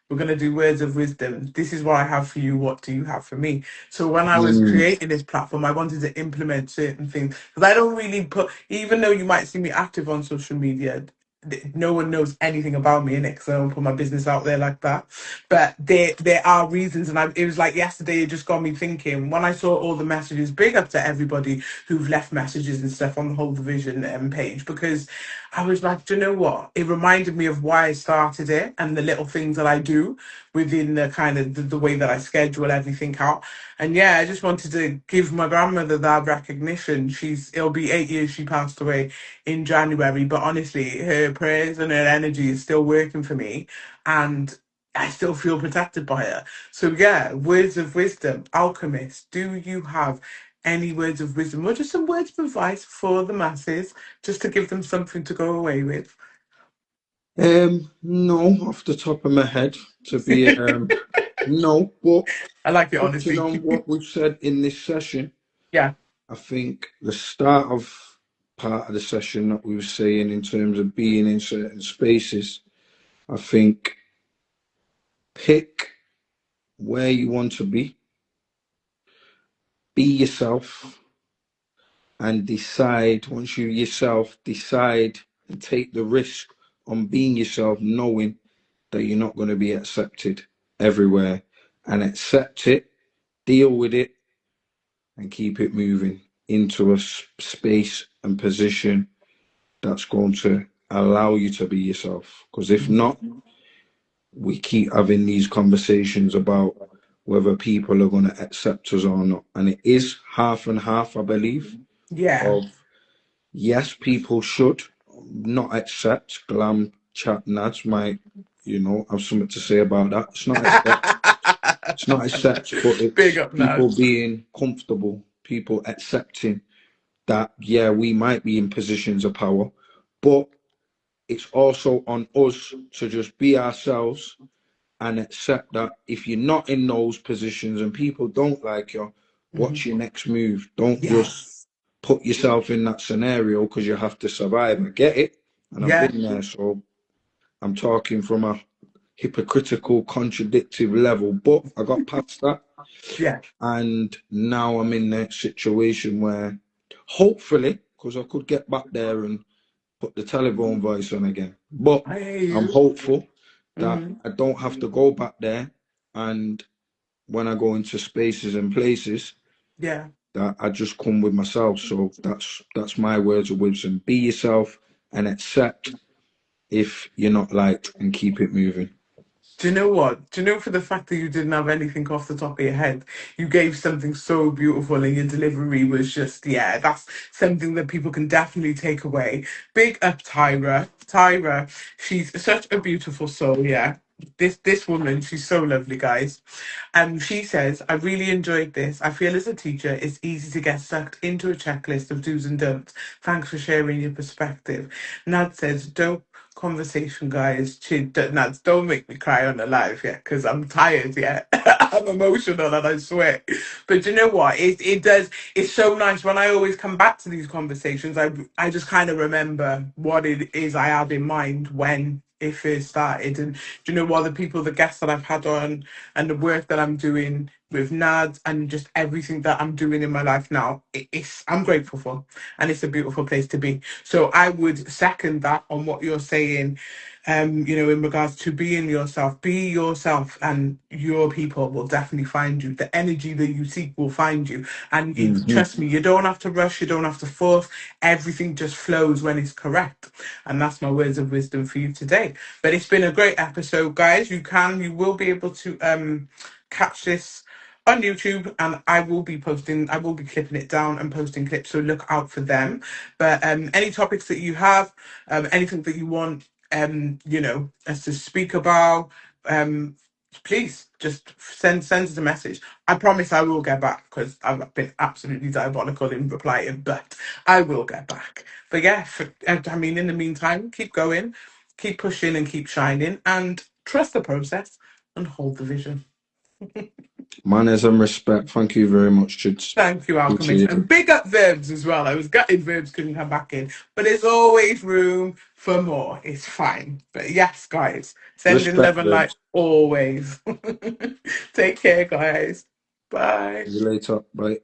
we're gonna do words of wisdom. This is what I have for you. What do you have for me? So when I was Mm. creating this platform, I wanted to implement certain things because I don't really even though you might see me active on social media, no one knows anything about me in it because I don't put my business out there like that. But there are reasons, and it was like yesterday. It just got me thinking when I saw all the messages. Big up to everybody who've left messages and stuff on the whole division page because I was like, do you know what? It reminded me of why I started it and the little things that I do within the kind of the way that I schedule everything out. And yeah, I just wanted to give my grandmother that recognition. It'll be 8 years she passed away in January, but honestly, her prayers and her energy is still working for me, and I still feel protected by her. So yeah, words of wisdom, alchemist. Do you have any words of wisdom or just some words of advice for the masses, just to give them something to go away with? No, off the top of my head, to be no, but I like it touching honestly. on what we've said in this session, Yeah. I think the start of part of the session that we were saying in terms of being in certain spaces, I think pick where you want to be yourself, and decide, once you yourself decide and take the risk on being yourself, knowing that you're not going to be accepted everywhere, and accept it, deal with it, and keep it moving into a space and position that's going to allow you to be yourself. Because if not, we keep having these conversations about whether people are going to accept us or not. And it is half and half, I believe, Yeah. of yes, people should not accept glam chat nads might, have something to say about that. It's not accept, it's not accept, but Big it's up now. people being comfortable, people accepting that, yeah, we might be in positions of power, but it's also on us to just be ourselves and accept that if you're not in those positions and people don't like you, what's your next move? Don't just Yes. put yourself in that scenario because you have to survive. I get it, and I've Yeah. been there, so I'm talking from a hypocritical, contradictive level, but I got past that, Yeah. and now I'm in that situation where hopefully, because I could get back there and put the telephone voice on again, but I hear I'm you. hopeful that Mm-hmm. I don't have to go back there, and when I go into spaces and places, Yeah. that I just come with myself. So that's my words of wisdom. Be yourself and accept if you're not liked and keep it moving. Do you know what? Do you know, for the fact that you didn't have anything off the top of your head, you gave something so beautiful, and your delivery was just, yeah, that's something that people can definitely take away. Big up Tyra. Tyra, she's such a beautiful soul, yeah. This woman, she's so lovely, guys. And she says, I really enjoyed this. I feel as a teacher, it's easy to get sucked into a checklist of do's and don'ts. Thanks for sharing your perspective. Nad says, dope conversation, guys. Nads, don't make me cry on the live, yeah, because I'm tired, yeah. I'm emotional and I swear. But you know what? It does. It's so nice when I always come back to these conversations. I just kind of remember what it is I had in mind when it first started. And do you know what? The people, the guests that I've had on, and the work that I'm doing with NADS, and just everything that I'm doing in my life now, I'm grateful for, and it's a beautiful place to be. So I would second that on what you're saying, in regards to being yourself. Be yourself, and your people will definitely find you. The energy that you seek will find you. And Mm-hmm. trust me, you don't have to rush, you don't have to force. Everything just flows when it's correct. And that's my words of wisdom for you today. But it's been a great episode, guys. You will be able to catch this on YouTube, and I will be clipping it down and posting clips, so look out for them. But any topics that you have, anything that you want us to speak about, um please just send us a message. I promise I will get back, because I've been absolutely diabolical in replying, but I will get back. But yeah, I mean, in the meantime, keep going, keep pushing, and keep shining, and trust the process, and hold the vision. Manners and respect. Thank you very much, Chidzz. Thank you, Alchemist. Appreciate it. And big up Verbs as well. I was gutted Verbs couldn't come back in, but there's always room for more. It's fine. But yes, guys, sending Respect, love and light Verbz. always. Take care, guys. Bye. See you later. Bye.